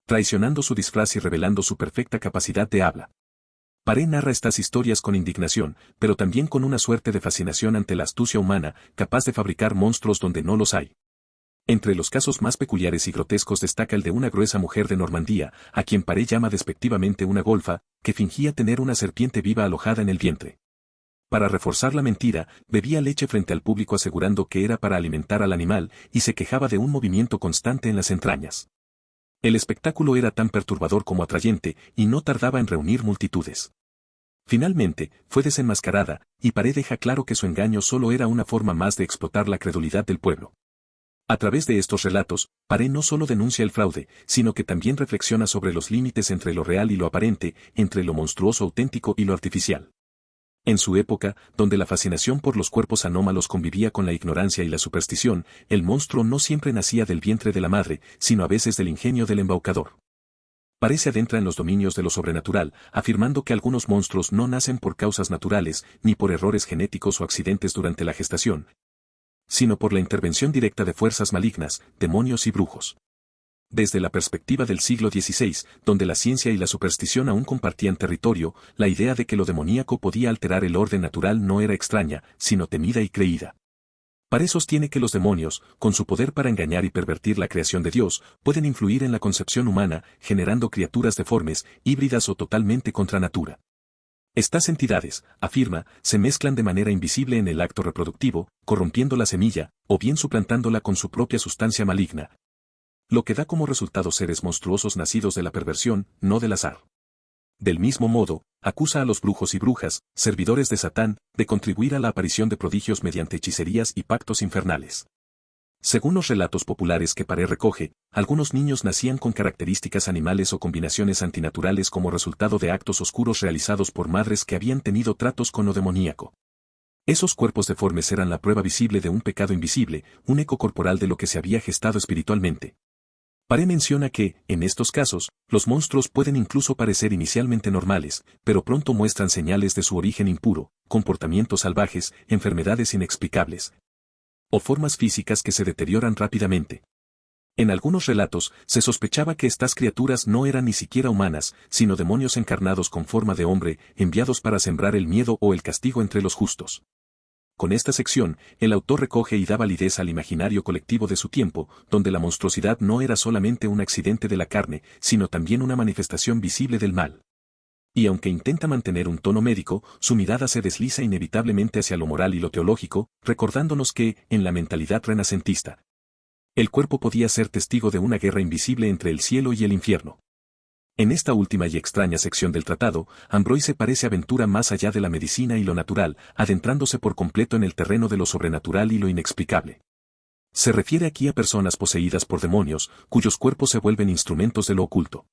[SPEAKER 1] traicionando su disfraz y revelando su perfecta capacidad de habla. Paré narra estas historias con indignación, pero también con una suerte de fascinación ante la astucia humana, capaz de fabricar monstruos donde no los hay. Entre los casos más peculiares y grotescos destaca el de una gruesa mujer de Normandía, a quien Paré llama despectivamente una golfa, que fingía tener una serpiente viva alojada en el vientre. Para reforzar la mentira, bebía leche frente al público asegurando que era para alimentar al animal, y se quejaba de un movimiento constante en las entrañas. El espectáculo era tan perturbador como atrayente, y no tardaba en reunir multitudes. Finalmente, fue desenmascarada, y Paré deja claro que su engaño solo era una forma más de explotar la credulidad del pueblo. A través de estos relatos, Paré no solo denuncia el fraude, sino que también reflexiona sobre los límites entre lo real y lo aparente, entre lo monstruoso auténtico y lo artificial. En su época, donde la fascinación por los cuerpos anómalos convivía con la ignorancia y la superstición, el monstruo no siempre nacía del vientre de la madre, sino a veces del ingenio del embaucador. Paré se adentra en los dominios de lo sobrenatural, afirmando que algunos monstruos no nacen por causas naturales, ni por errores genéticos o accidentes durante la gestación, sino por la intervención directa de fuerzas malignas, demonios y brujos. Desde la perspectiva del siglo XVI, donde la ciencia y la superstición aún compartían territorio, la idea de que lo demoníaco podía alterar el orden natural no era extraña, sino temida y creída. Paré sostiene que los demonios, con su poder para engañar y pervertir la creación de Dios, pueden influir en la concepción humana, generando criaturas deformes, híbridas o totalmente contra natura. Estas entidades, afirma, se mezclan de manera invisible en el acto reproductivo, corrompiendo la semilla, o bien suplantándola con su propia sustancia maligna, lo que da como resultado seres monstruosos nacidos de la perversión, no del azar. Del mismo modo, acusa a los brujos y brujas, servidores de Satán, de contribuir a la aparición de prodigios mediante hechicerías y pactos infernales. Según los relatos populares que Paré recoge, algunos niños nacían con características animales o combinaciones antinaturales como resultado de actos oscuros realizados por madres que habían tenido tratos con lo demoníaco. Esos cuerpos deformes eran la prueba visible de un pecado invisible, un eco corporal de lo que se había gestado espiritualmente. Paré menciona que, en estos casos, los monstruos pueden incluso parecer inicialmente normales, pero pronto muestran señales de su origen impuro, comportamientos salvajes, enfermedades inexplicables, o formas físicas que se deterioran rápidamente. En algunos relatos, se sospechaba que estas criaturas no eran ni siquiera humanas, sino demonios encarnados con forma de hombre, enviados para sembrar el miedo o el castigo entre los justos. Con esta sección, el autor recoge y da validez al imaginario colectivo de su tiempo, donde la monstruosidad no era solamente un accidente de la carne, sino también una manifestación visible del mal. Y aunque intenta mantener un tono médico, su mirada se desliza inevitablemente hacia lo moral y lo teológico, recordándonos que, en la mentalidad renacentista, el cuerpo podía ser testigo de una guerra invisible entre el cielo y el infierno. En esta última y extraña sección del tratado, Ambroise parece aventura más allá de la medicina y lo natural, adentrándose por completo en el terreno de lo sobrenatural y lo inexplicable. Se refiere aquí a personas poseídas por demonios, cuyos cuerpos se vuelven instrumentos de lo oculto.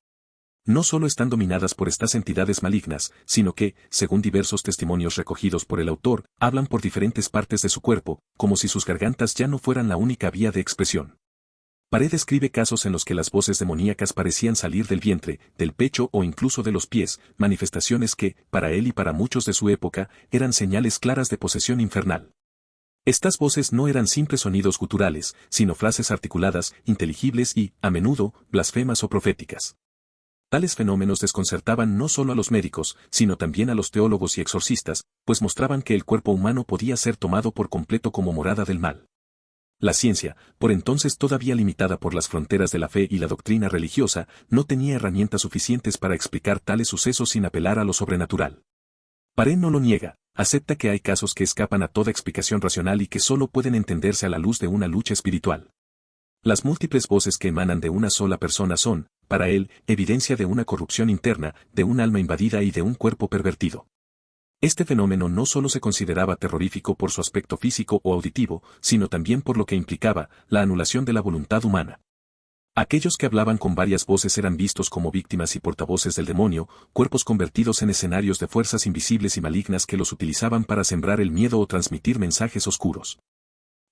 [SPEAKER 1] No solo están dominadas por estas entidades malignas, sino que, según diversos testimonios recogidos por el autor, hablan por diferentes partes de su cuerpo, como si sus gargantas ya no fueran la única vía de expresión. Paré describe casos en los que las voces demoníacas parecían salir del vientre, del pecho o incluso de los pies, manifestaciones que, para él y para muchos de su época, eran señales claras de posesión infernal. Estas voces no eran simples sonidos guturales, sino frases articuladas, inteligibles y, a menudo, blasfemas o proféticas. Tales fenómenos desconcertaban no solo a los médicos, sino también a los teólogos y exorcistas, pues mostraban que el cuerpo humano podía ser tomado por completo como morada del mal. La ciencia, por entonces todavía limitada por las fronteras de la fe y la doctrina religiosa, no tenía herramientas suficientes para explicar tales sucesos sin apelar a lo sobrenatural. Paré no lo niega, acepta que hay casos que escapan a toda explicación racional y que solo pueden entenderse a la luz de una lucha espiritual. Las múltiples voces que emanan de una sola persona son, para él, evidencia de una corrupción interna, de un alma invadida y de un cuerpo pervertido. Este fenómeno no solo se consideraba terrorífico por su aspecto físico o auditivo, sino también por lo que implicaba, la anulación de la voluntad humana. Aquellos que hablaban con varias voces eran vistos como víctimas y portavoces del demonio, cuerpos convertidos en escenarios de fuerzas invisibles y malignas que los utilizaban para sembrar el miedo o transmitir mensajes oscuros.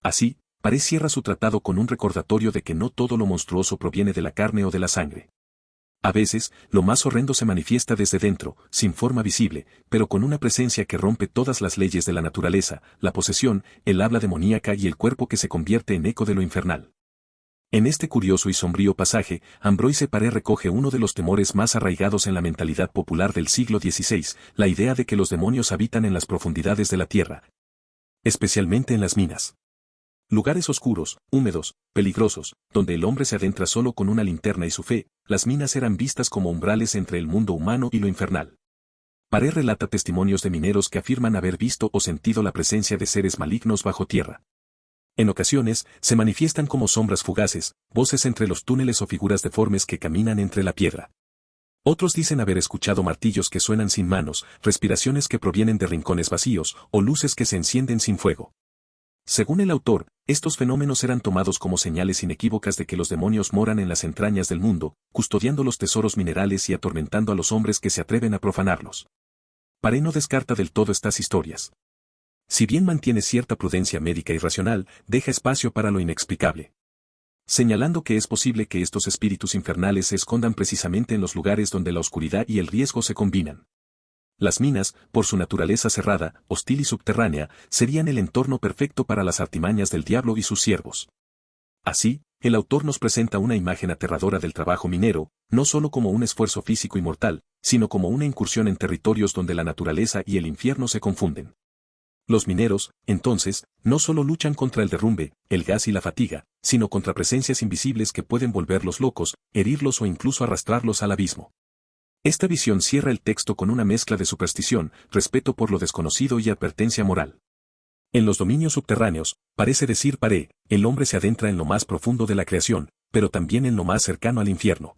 [SPEAKER 1] Así, Paré cierra su tratado con un recordatorio de que no todo lo monstruoso proviene de la carne o de la sangre. A veces, lo más horrendo se manifiesta desde dentro, sin forma visible, pero con una presencia que rompe todas las leyes de la naturaleza, la posesión, el habla demoníaca y el cuerpo que se convierte en eco de lo infernal. En este curioso y sombrío pasaje, Ambroise Paré recoge uno de los temores más arraigados en la mentalidad popular del siglo XVI, la idea de que los demonios habitan en las profundidades de la tierra, especialmente en las minas. Lugares oscuros, húmedos, peligrosos, donde el hombre se adentra solo con una linterna y su fe, las minas eran vistas como umbrales entre el mundo humano y lo infernal. Paré relata testimonios de mineros que afirman haber visto o sentido la presencia de seres malignos bajo tierra. En ocasiones, se manifiestan como sombras fugaces, voces entre los túneles o figuras deformes que caminan entre la piedra. Otros dicen haber escuchado martillos que suenan sin manos, respiraciones que provienen de rincones vacíos, o luces que se encienden sin fuego. Según el autor, estos fenómenos eran tomados como señales inequívocas de que los demonios moran en las entrañas del mundo, custodiando los tesoros minerales y atormentando a los hombres que se atreven a profanarlos. Paré no descarta del todo estas historias. Si bien mantiene cierta prudencia médica y racional, deja espacio para lo inexplicable, señalando que es posible que estos espíritus infernales se escondan precisamente en los lugares donde la oscuridad y el riesgo se combinan. Las minas, por su naturaleza cerrada, hostil y subterránea, serían el entorno perfecto para las artimañas del diablo y sus siervos. Así, el autor nos presenta una imagen aterradora del trabajo minero, no solo como un esfuerzo físico y mortal, sino como una incursión en territorios donde la naturaleza y el infierno se confunden. Los mineros, entonces, no solo luchan contra el derrumbe, el gas y la fatiga, sino contra presencias invisibles que pueden volverlos locos, herirlos o incluso arrastrarlos al abismo. Esta visión cierra el texto con una mezcla de superstición, respeto por lo desconocido y advertencia moral. En los dominios subterráneos, parece decir Paré, el hombre se adentra en lo más profundo de la creación, pero también en lo más cercano al infierno.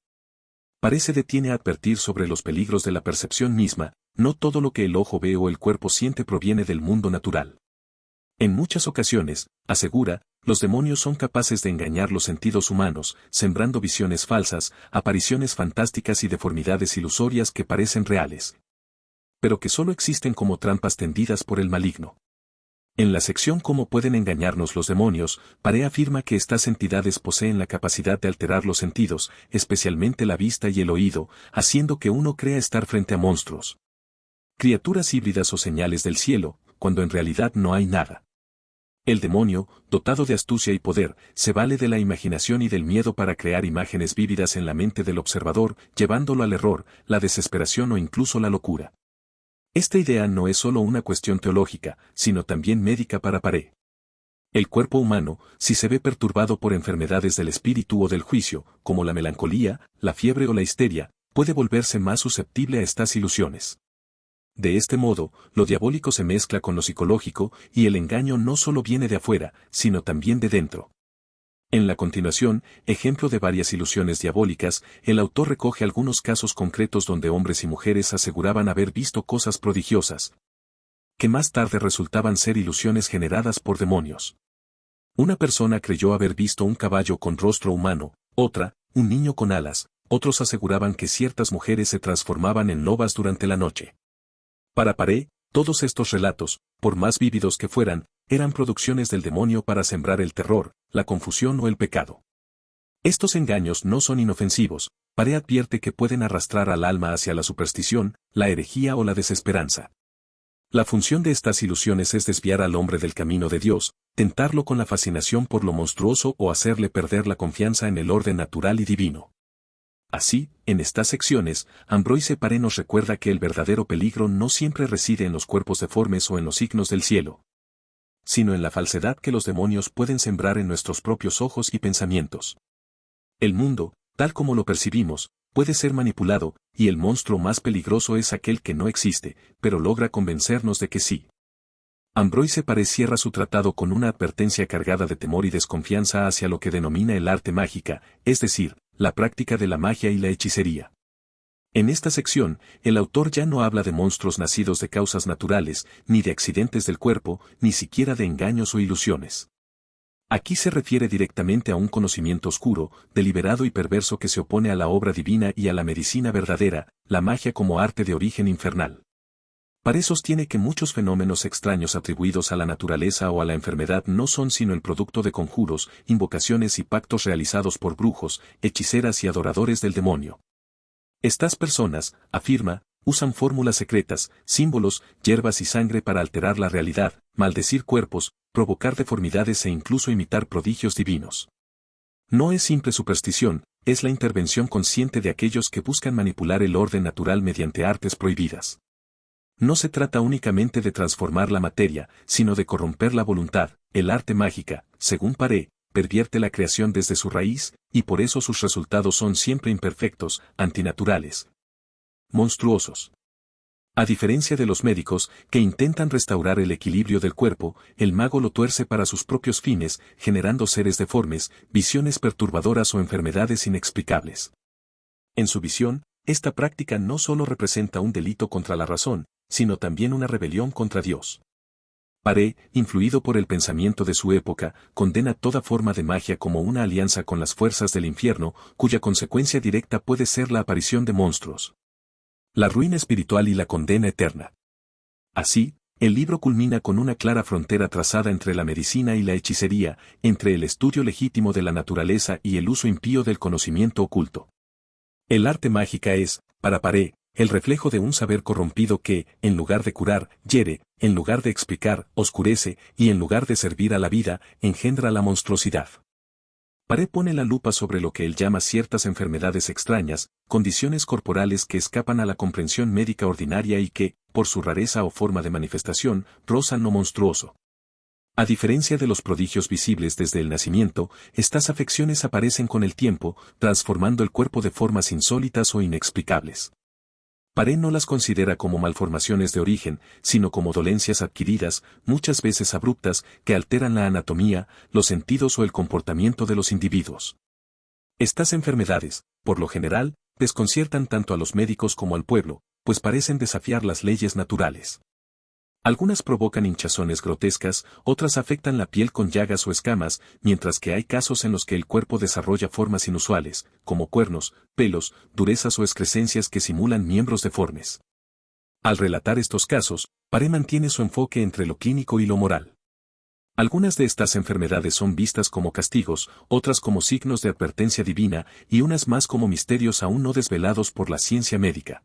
[SPEAKER 1] Paré se detiene a advertir sobre los peligros de la percepción misma, no todo lo que el ojo ve o el cuerpo siente proviene del mundo natural. En muchas ocasiones, asegura, los demonios son capaces de engañar los sentidos humanos, sembrando visiones falsas, apariciones fantásticas y deformidades ilusorias que parecen reales, pero que solo existen como trampas tendidas por el maligno. En la sección Cómo pueden engañarnos los demonios, Paré afirma que estas entidades poseen la capacidad de alterar los sentidos, especialmente la vista y el oído, haciendo que uno crea estar frente a monstruos, criaturas híbridas o señales del cielo, cuando en realidad no hay nada. El demonio, dotado de astucia y poder, se vale de la imaginación y del miedo para crear imágenes vívidas en la mente del observador, llevándolo al error, la desesperación o incluso la locura. Esta idea no es solo una cuestión teológica, sino también médica para Paré. El cuerpo humano, si se ve perturbado por enfermedades del espíritu o del juicio, como la melancolía, la fiebre o la histeria, puede volverse más susceptible a estas ilusiones. De este modo, lo diabólico se mezcla con lo psicológico, y el engaño no solo viene de afuera, sino también de dentro. En la continuación, ejemplo de varias ilusiones diabólicas, el autor recoge algunos casos concretos donde hombres y mujeres aseguraban haber visto cosas prodigiosas, que más tarde resultaban ser ilusiones generadas por demonios. Una persona creyó haber visto un caballo con rostro humano, otra, un niño con alas, otros aseguraban que ciertas mujeres se transformaban en lobas durante la noche. Para Paré, todos estos relatos, por más vívidos que fueran, eran producciones del demonio para sembrar el terror, la confusión o el pecado. Estos engaños no son inofensivos, Paré advierte que pueden arrastrar al alma hacia la superstición, la herejía o la desesperanza. La función de estas ilusiones es desviar al hombre del camino de Dios, tentarlo con la fascinación por lo monstruoso o hacerle perder la confianza en el orden natural y divino. Así, en estas secciones, Ambroise Paré nos recuerda que el verdadero peligro no siempre reside en los cuerpos deformes o en los signos del cielo, sino en la falsedad que los demonios pueden sembrar en nuestros propios ojos y pensamientos. El mundo, tal como lo percibimos, puede ser manipulado, y el monstruo más peligroso es aquel que no existe, pero logra convencernos de que sí. Ambroise Paré cierra su tratado con una advertencia cargada de temor y desconfianza hacia lo que denomina el arte mágica, es decir, la práctica de la magia y la hechicería. En esta sección, el autor ya no habla de monstruos nacidos de causas naturales, ni de accidentes del cuerpo, ni siquiera de engaños o ilusiones. Aquí se refiere directamente a un conocimiento oscuro, deliberado y perverso que se opone a la obra divina y a la medicina verdadera, la magia como arte de origen infernal. Paré sostiene que muchos fenómenos extraños atribuidos a la naturaleza o a la enfermedad no son sino el producto de conjuros, invocaciones y pactos realizados por brujos, hechiceras y adoradores del demonio. Estas personas, afirma, usan fórmulas secretas, símbolos, hierbas y sangre para alterar la realidad, maldecir cuerpos, provocar deformidades e incluso imitar prodigios divinos. No es simple superstición, es la intervención consciente de aquellos que buscan manipular el orden natural mediante artes prohibidas. No se trata únicamente de transformar la materia, sino de corromper la voluntad. El arte mágica, según Paré, pervierte la creación desde su raíz, y por eso sus resultados son siempre imperfectos, antinaturales, monstruosos. A diferencia de los médicos, que intentan restaurar el equilibrio del cuerpo, el mago lo tuerce para sus propios fines, generando seres deformes, visiones perturbadoras o enfermedades inexplicables. En su visión, esta práctica no solo representa un delito contra la razón, sino también una rebelión contra Dios. Paré, influido por el pensamiento de su época, condena toda forma de magia como una alianza con las fuerzas del infierno, cuya consecuencia directa puede ser la aparición de monstruos, la ruina espiritual y la condena eterna. Así, el libro culmina con una clara frontera trazada entre la medicina y la hechicería, entre el estudio legítimo de la naturaleza y el uso impío del conocimiento oculto. El arte mágica es, para Paré, el reflejo de un saber corrompido que, en lugar de curar, hiere, en lugar de explicar, oscurece, y en lugar de servir a la vida, engendra la monstruosidad. Paré pone la lupa sobre lo que él llama ciertas enfermedades extrañas, condiciones corporales que escapan a la comprensión médica ordinaria y que, por su rareza o forma de manifestación, rozan lo monstruoso. A diferencia de los prodigios visibles desde el nacimiento, estas afecciones aparecen con el tiempo, transformando el cuerpo de formas insólitas o inexplicables. Paré no las considera como malformaciones de origen, sino como dolencias adquiridas, muchas veces abruptas, que alteran la anatomía, los sentidos o el comportamiento de los individuos. Estas enfermedades, por lo general, desconciertan tanto a los médicos como al pueblo, pues parecen desafiar las leyes naturales. Algunas provocan hinchazones grotescas, otras afectan la piel con llagas o escamas, mientras que hay casos en los que el cuerpo desarrolla formas inusuales, como cuernos, pelos, durezas o excrescencias que simulan miembros deformes. Al relatar estos casos, Paré mantiene su enfoque entre lo clínico y lo moral. Algunas de estas enfermedades son vistas como castigos, otras como signos de advertencia divina, y unas más como misterios aún no desvelados por la ciencia médica.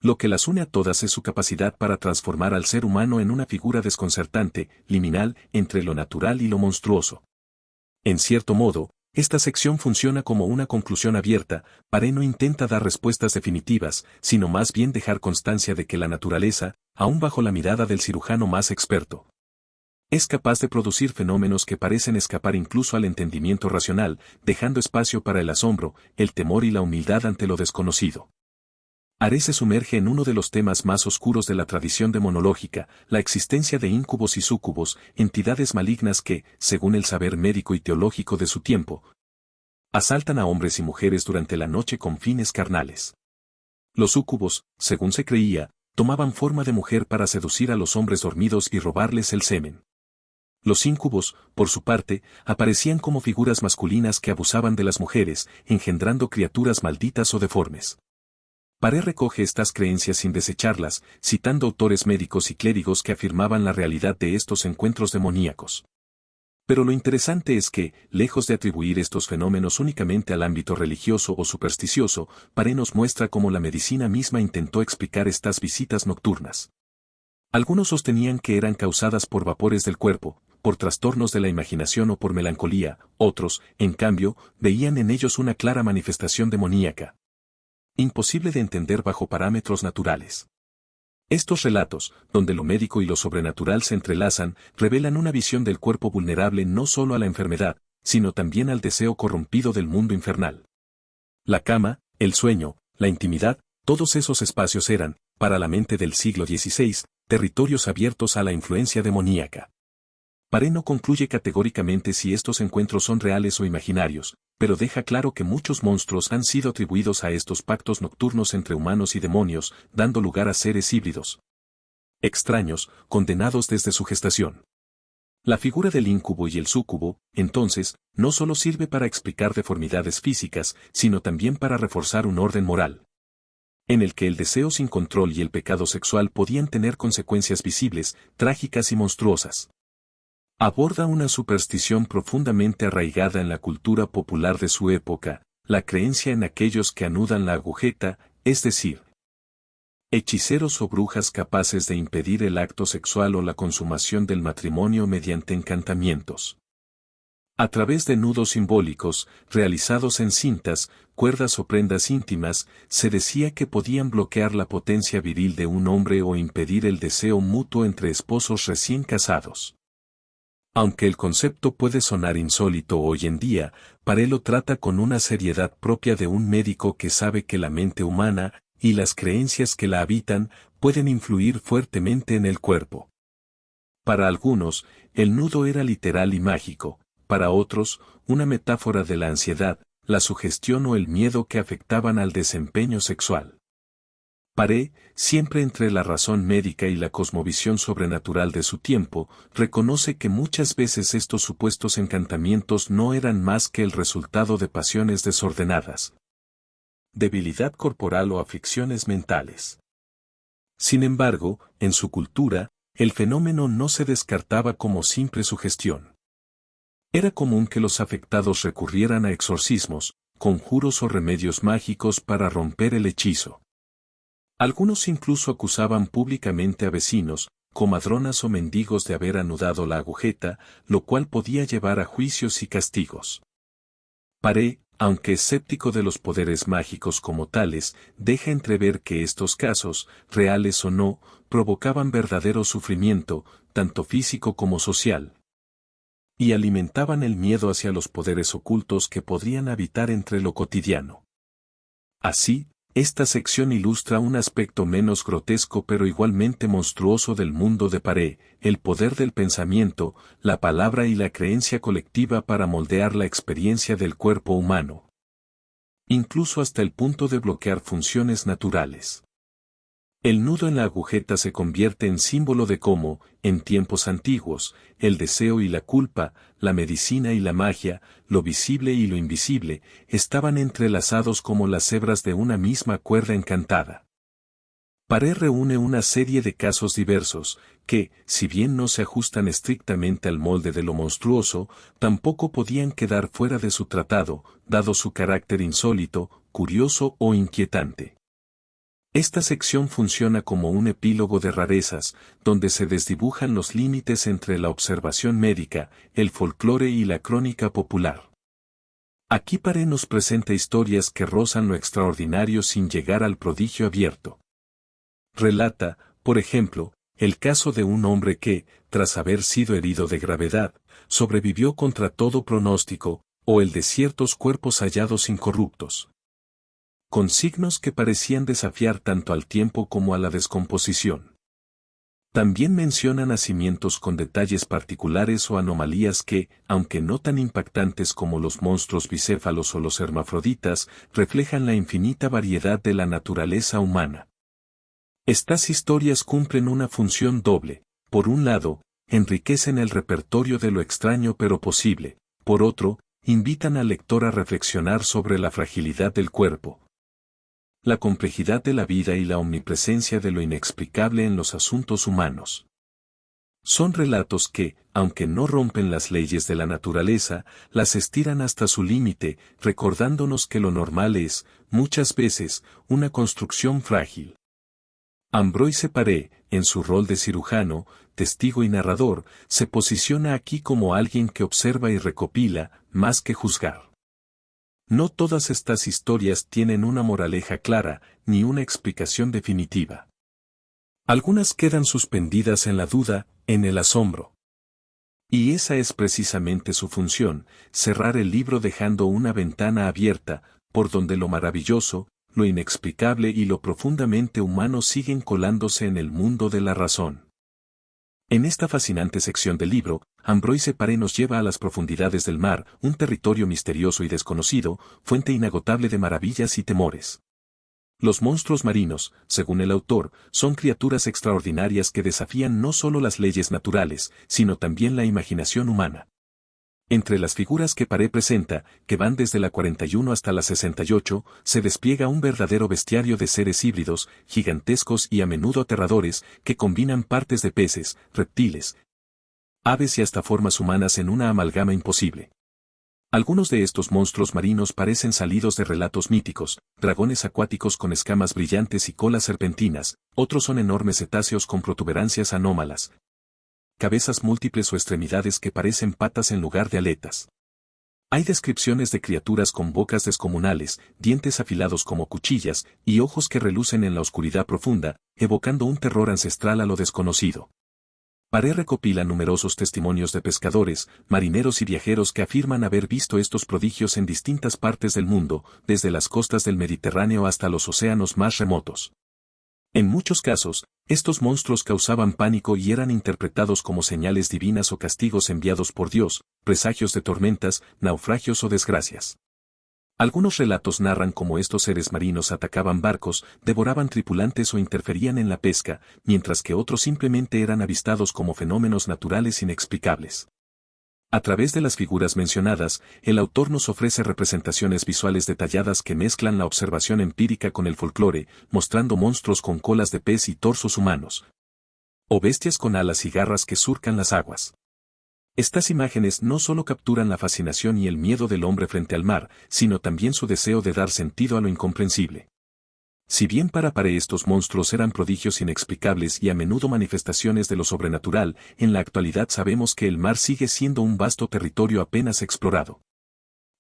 [SPEAKER 1] Lo que las une a todas es su capacidad para transformar al ser humano en una figura desconcertante, liminal, entre lo natural y lo monstruoso. En cierto modo, esta sección funciona como una conclusión abierta. Paré no intenta dar respuestas definitivas, sino más bien dejar constancia de que la naturaleza, aún bajo la mirada del cirujano más experto, es capaz de producir fenómenos que parecen escapar incluso al entendimiento racional, dejando espacio para el asombro, el temor y la humildad ante lo desconocido. Paré se sumerge en uno de los temas más oscuros de la tradición demonológica, la existencia de íncubos y súcubos, entidades malignas que, según el saber médico y teológico de su tiempo, asaltan a hombres y mujeres durante la noche con fines carnales. Los súcubos, según se creía, tomaban forma de mujer para seducir a los hombres dormidos y robarles el semen. Los íncubos, por su parte, aparecían como figuras masculinas que abusaban de las mujeres, engendrando criaturas malditas o deformes. Paré recoge estas creencias sin desecharlas, citando autores médicos y clérigos que afirmaban la realidad de estos encuentros demoníacos. Pero lo interesante es que, lejos de atribuir estos fenómenos únicamente al ámbito religioso o supersticioso, Paré nos muestra cómo la medicina misma intentó explicar estas visitas nocturnas. Algunos sostenían que eran causadas por vapores del cuerpo, por trastornos de la imaginación o por melancolía, otros, en cambio, veían en ellos una clara manifestación demoníaca, imposible de entender bajo parámetros naturales. Estos relatos, donde lo médico y lo sobrenatural se entrelazan, revelan una visión del cuerpo vulnerable no solo a la enfermedad, sino también al deseo corrompido del mundo infernal. La cama, el sueño, la intimidad, todos esos espacios eran, para la mente del siglo XVI, territorios abiertos a la influencia demoníaca. Paré no concluye categóricamente si estos encuentros son reales o imaginarios, pero deja claro que muchos monstruos han sido atribuidos a estos pactos nocturnos entre humanos y demonios, dando lugar a seres híbridos, extraños, condenados desde su gestación. La figura del íncubo y el súcubo, entonces, no solo sirve para explicar deformidades físicas, sino también para reforzar un orden moral, en el que el deseo sin control y el pecado sexual podían tener consecuencias visibles, trágicas y monstruosas. Aborda una superstición profundamente arraigada en la cultura popular de su época, la creencia en aquellos que anudan la agujeta, es decir, hechiceros o brujas capaces de impedir el acto sexual o la consumación del matrimonio mediante encantamientos. A través de nudos simbólicos, realizados en cintas, cuerdas o prendas íntimas, se decía que podían bloquear la potencia viril de un hombre o impedir el deseo mutuo entre esposos recién casados. Aunque el concepto puede sonar insólito hoy en día, Paré lo trata con una seriedad propia de un médico que sabe que la mente humana, y las creencias que la habitan, pueden influir fuertemente en el cuerpo. Para algunos, el nudo era literal y mágico, para otros, una metáfora de la ansiedad, la sugestión o el miedo que afectaban al desempeño sexual. Paré, siempre entre la razón médica y la cosmovisión sobrenatural de su tiempo, reconoce que muchas veces estos supuestos encantamientos no eran más que el resultado de pasiones desordenadas, debilidad corporal o aflicciones mentales. Sin embargo, en su cultura, el fenómeno no se descartaba como simple sugestión. Era común que los afectados recurrieran a exorcismos, conjuros o remedios mágicos para romper el hechizo. Algunos incluso acusaban públicamente a vecinos, comadronas o mendigos de haber anudado la agujeta, lo cual podía llevar a juicios y castigos. Paré, aunque escéptico de los poderes mágicos como tales, deja entrever que estos casos, reales o no, provocaban verdadero sufrimiento, tanto físico como social, y alimentaban el miedo hacia los poderes ocultos que podrían habitar entre lo cotidiano. Así, esta sección ilustra un aspecto menos grotesco pero igualmente monstruoso del mundo de Paré, el poder del pensamiento, la palabra y la creencia colectiva para moldear la experiencia del cuerpo humano, incluso hasta el punto de bloquear funciones naturales. El nudo en la agujeta se convierte en símbolo de cómo, en tiempos antiguos, el deseo y la culpa, la medicina y la magia, lo visible y lo invisible, estaban entrelazados como las hebras de una misma cuerda encantada. Paré reúne una serie de casos diversos, que, si bien no se ajustan estrictamente al molde de lo monstruoso, tampoco podían quedar fuera de su tratado, dado su carácter insólito, curioso o inquietante. Esta sección funciona como un epílogo de rarezas, donde se desdibujan los límites entre la observación médica, el folclore y la crónica popular. Aquí Paré nos presenta historias que rozan lo extraordinario sin llegar al prodigio abierto. Relata, por ejemplo, el caso de un hombre que, tras haber sido herido de gravedad, sobrevivió contra todo pronóstico, o el de ciertos cuerpos hallados incorruptos, con signos que parecían desafiar tanto al tiempo como a la descomposición. También menciona nacimientos con detalles particulares o anomalías que, aunque no tan impactantes como los monstruos bicéfalos o los hermafroditas, reflejan la infinita variedad de la naturaleza humana. Estas historias cumplen una función doble. Por un lado, enriquecen el repertorio de lo extraño pero posible, por otro, invitan al lector a reflexionar sobre la fragilidad del cuerpo, la complejidad de la vida y la omnipresencia de lo inexplicable en los asuntos humanos. Son relatos que, aunque no rompen las leyes de la naturaleza, las estiran hasta su límite, recordándonos que lo normal es, muchas veces, una construcción frágil. Ambroise Paré, en su rol de cirujano, testigo y narrador, se posiciona aquí como alguien que observa y recopila, más que juzgar. No todas estas historias tienen una moraleja clara, ni una explicación definitiva. Algunas quedan suspendidas en la duda, en el asombro. Y esa es precisamente su función, cerrar el libro dejando una ventana abierta, por donde lo maravilloso, lo inexplicable y lo profundamente humano siguen colándose en el mundo de la razón. En esta fascinante sección del libro, Ambroise Paré nos lleva a las profundidades del mar, un territorio misterioso y desconocido, fuente inagotable de maravillas y temores. Los monstruos marinos, según el autor, son criaturas extraordinarias que desafían no solo las leyes naturales, sino también la imaginación humana. Entre las figuras que Paré presenta, que van desde la 41 hasta la 68, se despliega un verdadero bestiario de seres híbridos, gigantescos y a menudo aterradores, que combinan partes de peces, reptiles, aves y hasta formas humanas en una amalgama imposible. Algunos de estos monstruos marinos parecen salidos de relatos míticos, dragones acuáticos con escamas brillantes y colas serpentinas, otros son enormes cetáceos con protuberancias anómalas, cabezas múltiples o extremidades que parecen patas en lugar de aletas. Hay descripciones de criaturas con bocas descomunales, dientes afilados como cuchillas, y ojos que relucen en la oscuridad profunda, evocando un terror ancestral a lo desconocido. Paré recopila numerosos testimonios de pescadores, marineros y viajeros que afirman haber visto estos prodigios en distintas partes del mundo, desde las costas del Mediterráneo hasta los océanos más remotos. En muchos casos, estos monstruos causaban pánico y eran interpretados como señales divinas o castigos enviados por Dios, presagios de tormentas, naufragios o desgracias. Algunos relatos narran cómo estos seres marinos atacaban barcos, devoraban tripulantes o interferían en la pesca, mientras que otros simplemente eran avistados como fenómenos naturales inexplicables. A través de las figuras mencionadas, el autor nos ofrece representaciones visuales detalladas que mezclan la observación empírica con el folclore, mostrando monstruos con colas de pez y torsos humanos, o bestias con alas y garras que surcan las aguas. Estas imágenes no solo capturan la fascinación y el miedo del hombre frente al mar, sino también su deseo de dar sentido a lo incomprensible. Si bien para Paré estos monstruos eran prodigios inexplicables y a menudo manifestaciones de lo sobrenatural, en la actualidad sabemos que el mar sigue siendo un vasto territorio apenas explorado.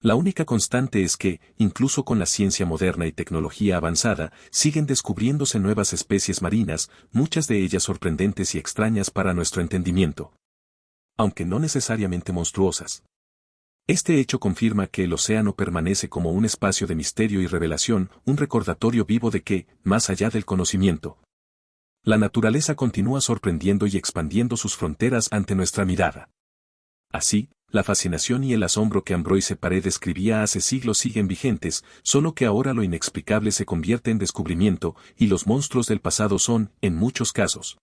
[SPEAKER 1] La única constante es que, incluso con la ciencia moderna y tecnología avanzada, siguen descubriéndose nuevas especies marinas, muchas de ellas sorprendentes y extrañas para nuestro entendimiento, aunque no necesariamente monstruosas. Este hecho confirma que el océano permanece como un espacio de misterio y revelación, un recordatorio vivo de que, más allá del conocimiento, la naturaleza continúa sorprendiendo y expandiendo sus fronteras ante nuestra mirada. Así, la fascinación y el asombro que Ambroise Paré describía hace siglos siguen vigentes, solo que ahora lo inexplicable se convierte en descubrimiento, y los monstruos del pasado son, en muchos casos,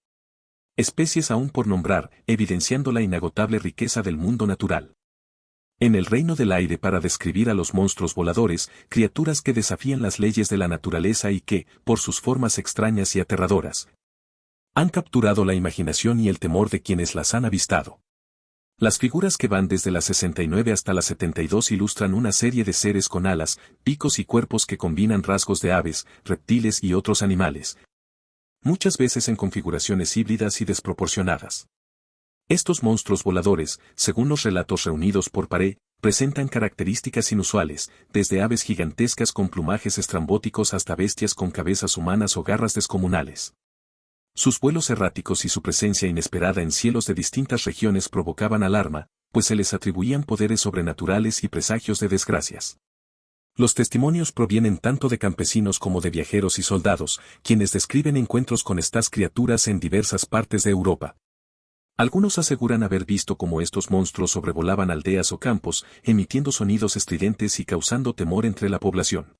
[SPEAKER 1] especies aún por nombrar, evidenciando la inagotable riqueza del mundo natural. En el reino del aire para describir a los monstruos voladores, criaturas que desafían las leyes de la naturaleza y que, por sus formas extrañas y aterradoras, han capturado la imaginación y el temor de quienes las han avistado. Las figuras que van desde la 69 hasta la 72 ilustran una serie de seres con alas, picos y cuerpos que combinan rasgos de aves, reptiles y otros animales, muchas veces en configuraciones híbridas y desproporcionadas. Estos monstruos voladores, según los relatos reunidos por Paré, presentan características inusuales, desde aves gigantescas con plumajes estrambóticos hasta bestias con cabezas humanas o garras descomunales. Sus vuelos erráticos y su presencia inesperada en cielos de distintas regiones provocaban alarma, pues se les atribuían poderes sobrenaturales y presagios de desgracias. Los testimonios provienen tanto de campesinos como de viajeros y soldados, quienes describen encuentros con estas criaturas en diversas partes de Europa. Algunos aseguran haber visto cómo estos monstruos sobrevolaban aldeas o campos, emitiendo sonidos estridentes y causando temor entre la población.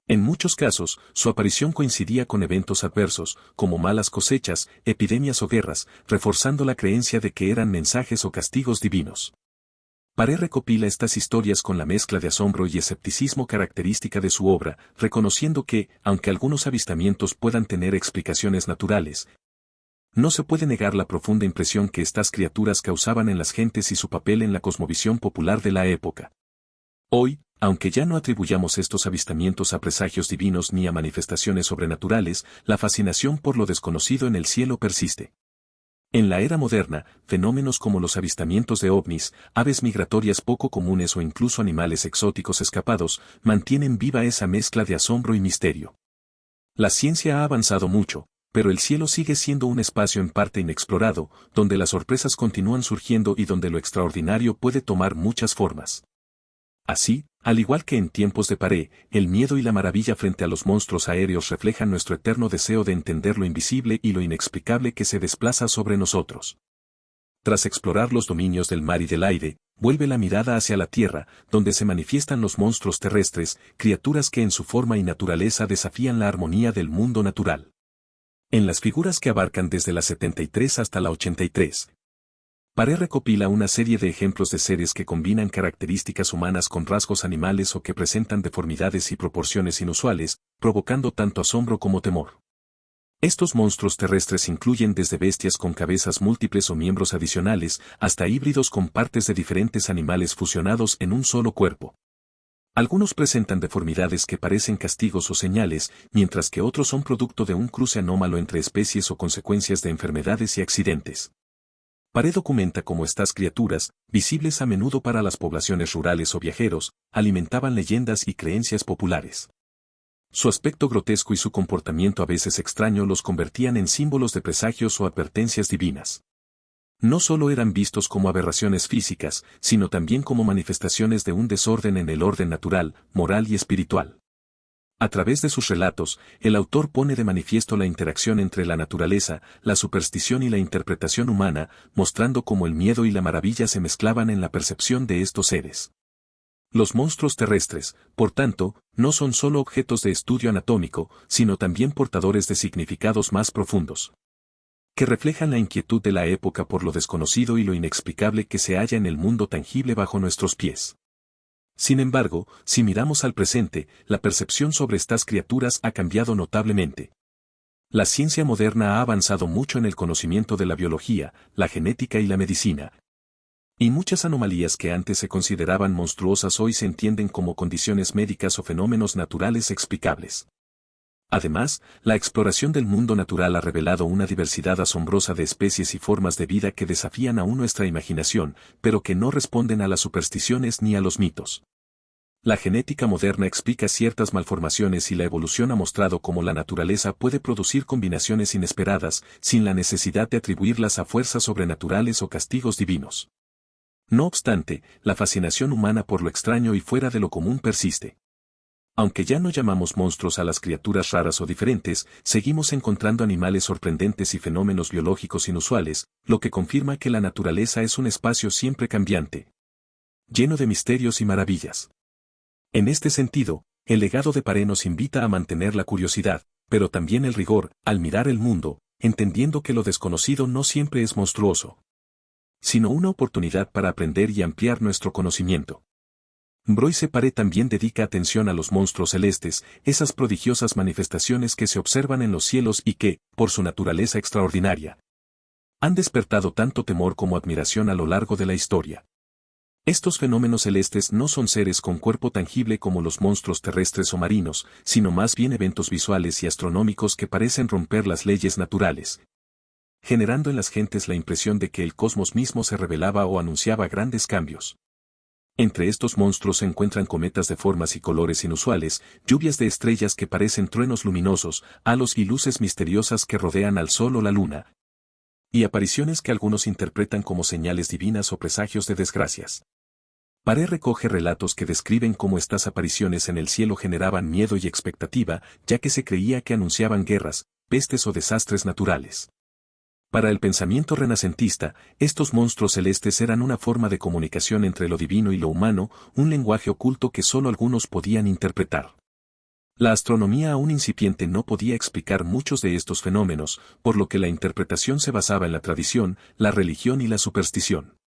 [SPEAKER 1] En muchos casos, su aparición coincidía con eventos adversos, como malas cosechas, epidemias o guerras, reforzando la creencia de que eran mensajes o castigos divinos. Paré recopila estas historias con la mezcla de asombro y escepticismo característica de su obra, reconociendo que, aunque algunos avistamientos puedan tener explicaciones naturales, no se puede negar la profunda impresión que estas criaturas causaban en las gentes y su papel en la cosmovisión popular de la época. Hoy, aunque ya no atribuyamos estos avistamientos a presagios divinos ni a manifestaciones sobrenaturales, la fascinación por lo desconocido en el cielo persiste. En la era moderna, fenómenos como los avistamientos de ovnis, aves migratorias poco comunes o incluso animales exóticos escapados, mantienen viva esa mezcla de asombro y misterio. La ciencia ha avanzado mucho, pero el cielo sigue siendo un espacio en parte inexplorado, donde las sorpresas continúan surgiendo y donde lo extraordinario puede tomar muchas formas. Así, al igual que en tiempos de Paré, el miedo y la maravilla frente a los monstruos aéreos reflejan nuestro eterno deseo de entender lo invisible y lo inexplicable que se desplaza sobre nosotros. Tras explorar los dominios del mar y del aire, vuelve la mirada hacia la tierra, donde se manifiestan los monstruos terrestres, criaturas que en su forma y naturaleza desafían la armonía del mundo natural. En las figuras que abarcan desde la 73 hasta la 83, Paré recopila una serie de ejemplos de seres que combinan características humanas con rasgos animales o que presentan deformidades y proporciones inusuales, provocando tanto asombro como temor. Estos monstruos terrestres incluyen desde bestias con cabezas múltiples o miembros adicionales, hasta híbridos con partes de diferentes animales fusionados en un solo cuerpo. Algunos presentan deformidades que parecen castigos o señales, mientras que otros son producto de un cruce anómalo entre especies o consecuencias de enfermedades y accidentes. Paré documenta cómo estas criaturas, visibles a menudo para las poblaciones rurales o viajeros, alimentaban leyendas y creencias populares. Su aspecto grotesco y su comportamiento a veces extraño los convertían en símbolos de presagios o advertencias divinas. No solo eran vistos como aberraciones físicas, sino también como manifestaciones de un desorden en el orden natural, moral y espiritual. A través de sus relatos, el autor pone de manifiesto la interacción entre la naturaleza, la superstición y la interpretación humana, mostrando cómo el miedo y la maravilla se mezclaban en la percepción de estos seres. Los monstruos terrestres, por tanto, no son solo objetos de estudio anatómico, sino también portadores de significados más profundos, que reflejan la inquietud de la época por lo desconocido y lo inexplicable que se halla en el mundo tangible bajo nuestros pies. Sin embargo, si miramos al presente, la percepción sobre estas criaturas ha cambiado notablemente. La ciencia moderna ha avanzado mucho en el conocimiento de la biología, la genética y la medicina. Y muchas anomalías que antes se consideraban monstruosas hoy se entienden como condiciones médicas o fenómenos naturales explicables. Además, la exploración del mundo natural ha revelado una diversidad asombrosa de especies y formas de vida que desafían aún nuestra imaginación, pero que no responden a las supersticiones ni a los mitos. La genética moderna explica ciertas malformaciones y la evolución ha mostrado cómo la naturaleza puede producir combinaciones inesperadas, sin la necesidad de atribuirlas a fuerzas sobrenaturales o castigos divinos. No obstante, la fascinación humana por lo extraño y fuera de lo común persiste. Aunque ya no llamamos monstruos a las criaturas raras o diferentes, seguimos encontrando animales sorprendentes y fenómenos biológicos inusuales, lo que confirma que la naturaleza es un espacio siempre cambiante, lleno de misterios y maravillas. En este sentido, el legado de Paré nos invita a mantener la curiosidad, pero también el rigor, al mirar el mundo, entendiendo que lo desconocido no siempre es monstruoso, sino una oportunidad para aprender y ampliar nuestro conocimiento. Ambroise Paré también dedica atención a los monstruos celestes, esas prodigiosas manifestaciones que se observan en los cielos y que, por su naturaleza extraordinaria, han despertado tanto temor como admiración a lo largo de la historia. Estos fenómenos celestes no son seres con cuerpo tangible como los monstruos terrestres o marinos, sino más bien eventos visuales y astronómicos que parecen romper las leyes naturales, generando en las gentes la impresión de que el cosmos mismo se revelaba o anunciaba grandes cambios. Entre estos monstruos se encuentran cometas de formas y colores inusuales, lluvias de estrellas que parecen truenos luminosos, halos y luces misteriosas que rodean al sol o la luna, y apariciones que algunos interpretan como señales divinas o presagios de desgracias. Paré recoge relatos que describen cómo estas apariciones en el cielo generaban miedo y expectativa, ya que se creía que anunciaban guerras, pestes o desastres naturales. Para el pensamiento renacentista, estos monstruos celestes eran una forma de comunicación entre lo divino y lo humano, un lenguaje oculto que solo algunos podían interpretar. La astronomía aún incipiente no podía explicar muchos de estos fenómenos, por lo que la interpretación se basaba en la tradición, la religión y la superstición.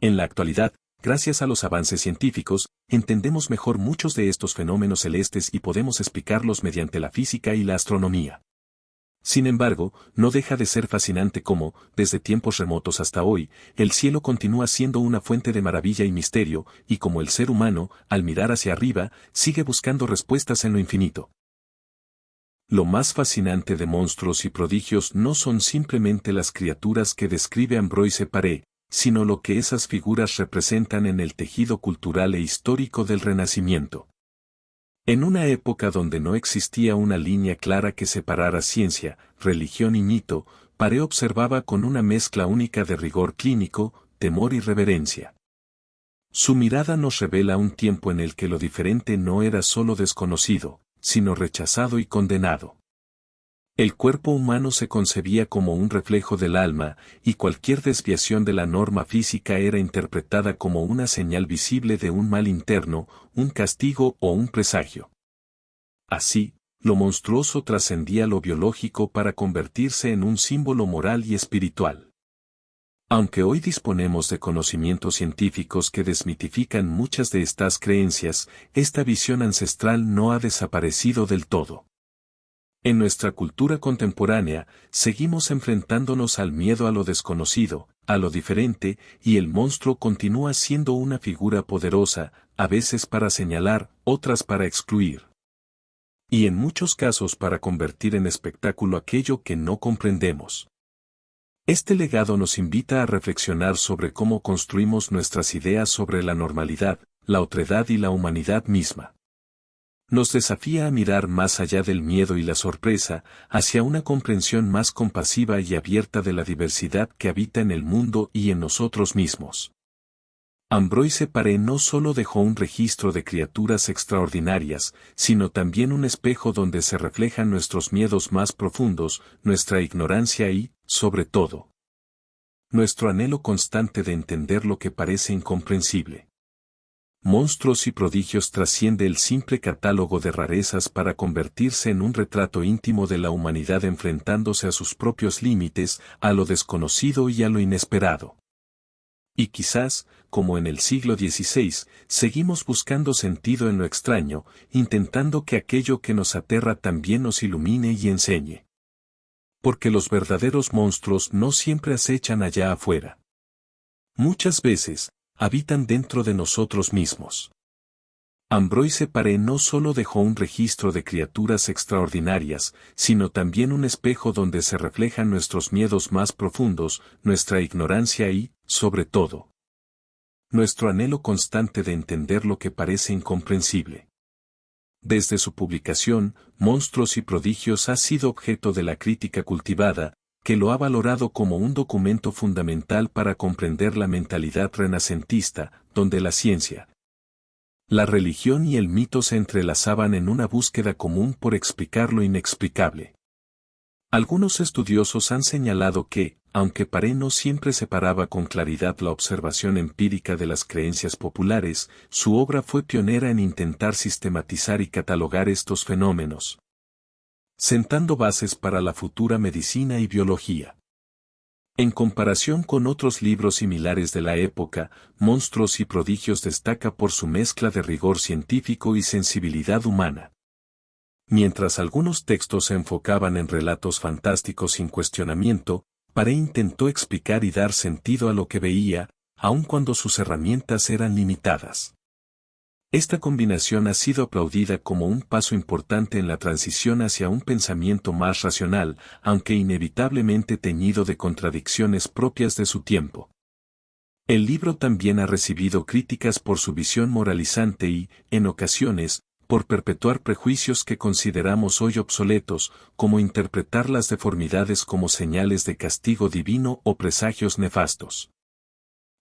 [SPEAKER 1] En la actualidad, gracias a los avances científicos, entendemos mejor muchos de estos fenómenos celestes y podemos explicarlos mediante la física y la astronomía. Sin embargo, no deja de ser fascinante cómo, desde tiempos remotos hasta hoy, el cielo continúa siendo una fuente de maravilla y misterio, y como el ser humano, al mirar hacia arriba, sigue buscando respuestas en lo infinito. Lo más fascinante de monstruos y prodigios no son simplemente las criaturas que describe Ambroise Paré, sino lo que esas figuras representan en el tejido cultural e histórico del Renacimiento. En una época donde no existía una línea clara que separara ciencia, religión y mito, Paré observaba con una mezcla única de rigor clínico, temor y reverencia. Su mirada nos revela un tiempo en el que lo diferente no era solo desconocido, sino rechazado y condenado. El cuerpo humano se concebía como un reflejo del alma, y cualquier desviación de la norma física era interpretada como una señal visible de un mal interno, un castigo o un presagio. Así, lo monstruoso trascendía lo biológico para convertirse en un símbolo moral y espiritual. Aunque hoy disponemos de conocimientos científicos que desmitifican muchas de estas creencias, esta visión ancestral no ha desaparecido del todo. En nuestra cultura contemporánea, seguimos enfrentándonos al miedo a lo desconocido, a lo diferente, y el monstruo continúa siendo una figura poderosa, a veces para señalar, otras para excluir. Y en muchos casos para convertir en espectáculo aquello que no comprendemos. Este legado nos invita a reflexionar sobre cómo construimos nuestras ideas sobre la normalidad, la otredad y la humanidad misma. Nos desafía a mirar más allá del miedo y la sorpresa, hacia una comprensión más compasiva y abierta de la diversidad que habita en el mundo y en nosotros mismos. Ambroise Paré no solo dejó un registro de criaturas extraordinarias, sino también un espejo donde se reflejan nuestros miedos más profundos, nuestra ignorancia y, sobre todo, nuestro anhelo constante de entender lo que parece incomprensible. Monstruos y prodigios trasciende el simple catálogo de rarezas para convertirse en un retrato íntimo de la humanidad enfrentándose a sus propios límites, a lo desconocido y a lo inesperado. Y quizás, como en el siglo XVI, seguimos buscando sentido en lo extraño, intentando que aquello que nos aterra también nos ilumine y enseñe. Porque los verdaderos monstruos no siempre acechan allá afuera. Muchas veces, habitan dentro de nosotros mismos. Ambroise Paré no solo dejó un registro de criaturas extraordinarias, sino también un espejo donde se reflejan nuestros miedos más profundos, nuestra ignorancia y, sobre todo, nuestro anhelo constante de entender lo que parece incomprensible. Desde su publicación, Monstruos y Prodigios ha sido objeto de la crítica cultivada, que lo ha valorado como un documento fundamental para comprender la mentalidad renacentista, donde la ciencia, la religión y el mito se entrelazaban en una búsqueda común por explicar lo inexplicable. Algunos estudiosos han señalado que, aunque Paré no siempre separaba con claridad la observación empírica de las creencias populares, su obra fue pionera en intentar sistematizar y catalogar estos fenómenos, sentando bases para la futura medicina y biología. En comparación con otros libros similares de la época, Monstruos y Prodigios destaca por su mezcla de rigor científico y sensibilidad humana. Mientras algunos textos se enfocaban en relatos fantásticos sin cuestionamiento, Paré intentó explicar y dar sentido a lo que veía, aun cuando sus herramientas eran limitadas. Esta combinación ha sido aplaudida como un paso importante en la transición hacia un pensamiento más racional, aunque inevitablemente teñido de contradicciones propias de su tiempo. El libro también ha recibido críticas por su visión moralizante y, en ocasiones, por perpetuar prejuicios que consideramos hoy obsoletos, como interpretar las deformidades como señales de castigo divino o presagios nefastos.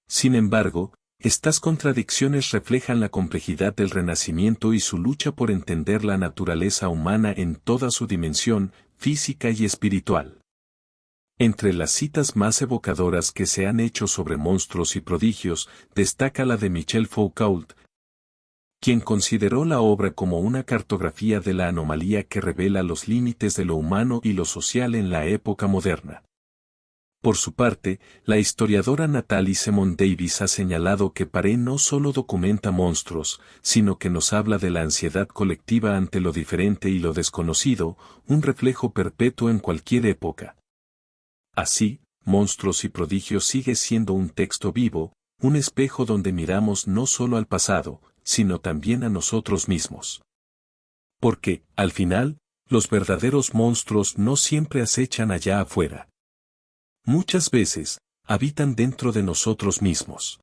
[SPEAKER 1] Sin embargo, estas contradicciones reflejan la complejidad del Renacimiento y su lucha por entender la naturaleza humana en toda su dimensión, física y espiritual. Entre las citas más evocadoras que se han hecho sobre Monstruos y Prodigios, destaca la de Michel Foucault, quien consideró la obra como una cartografía de la anomalía que revela los límites de lo humano y lo social en la época moderna. Por su parte, la historiadora Natalie Simon Davis ha señalado que Paré no solo documenta monstruos, sino que nos habla de la ansiedad colectiva ante lo diferente y lo desconocido, un reflejo perpetuo en cualquier época. Así, Monstruos y Prodigios sigue siendo un texto vivo, un espejo donde miramos no solo al pasado, sino también a nosotros mismos. Porque, al final, los verdaderos monstruos no siempre acechan allá afuera. Muchas veces, habitan dentro de nosotros mismos.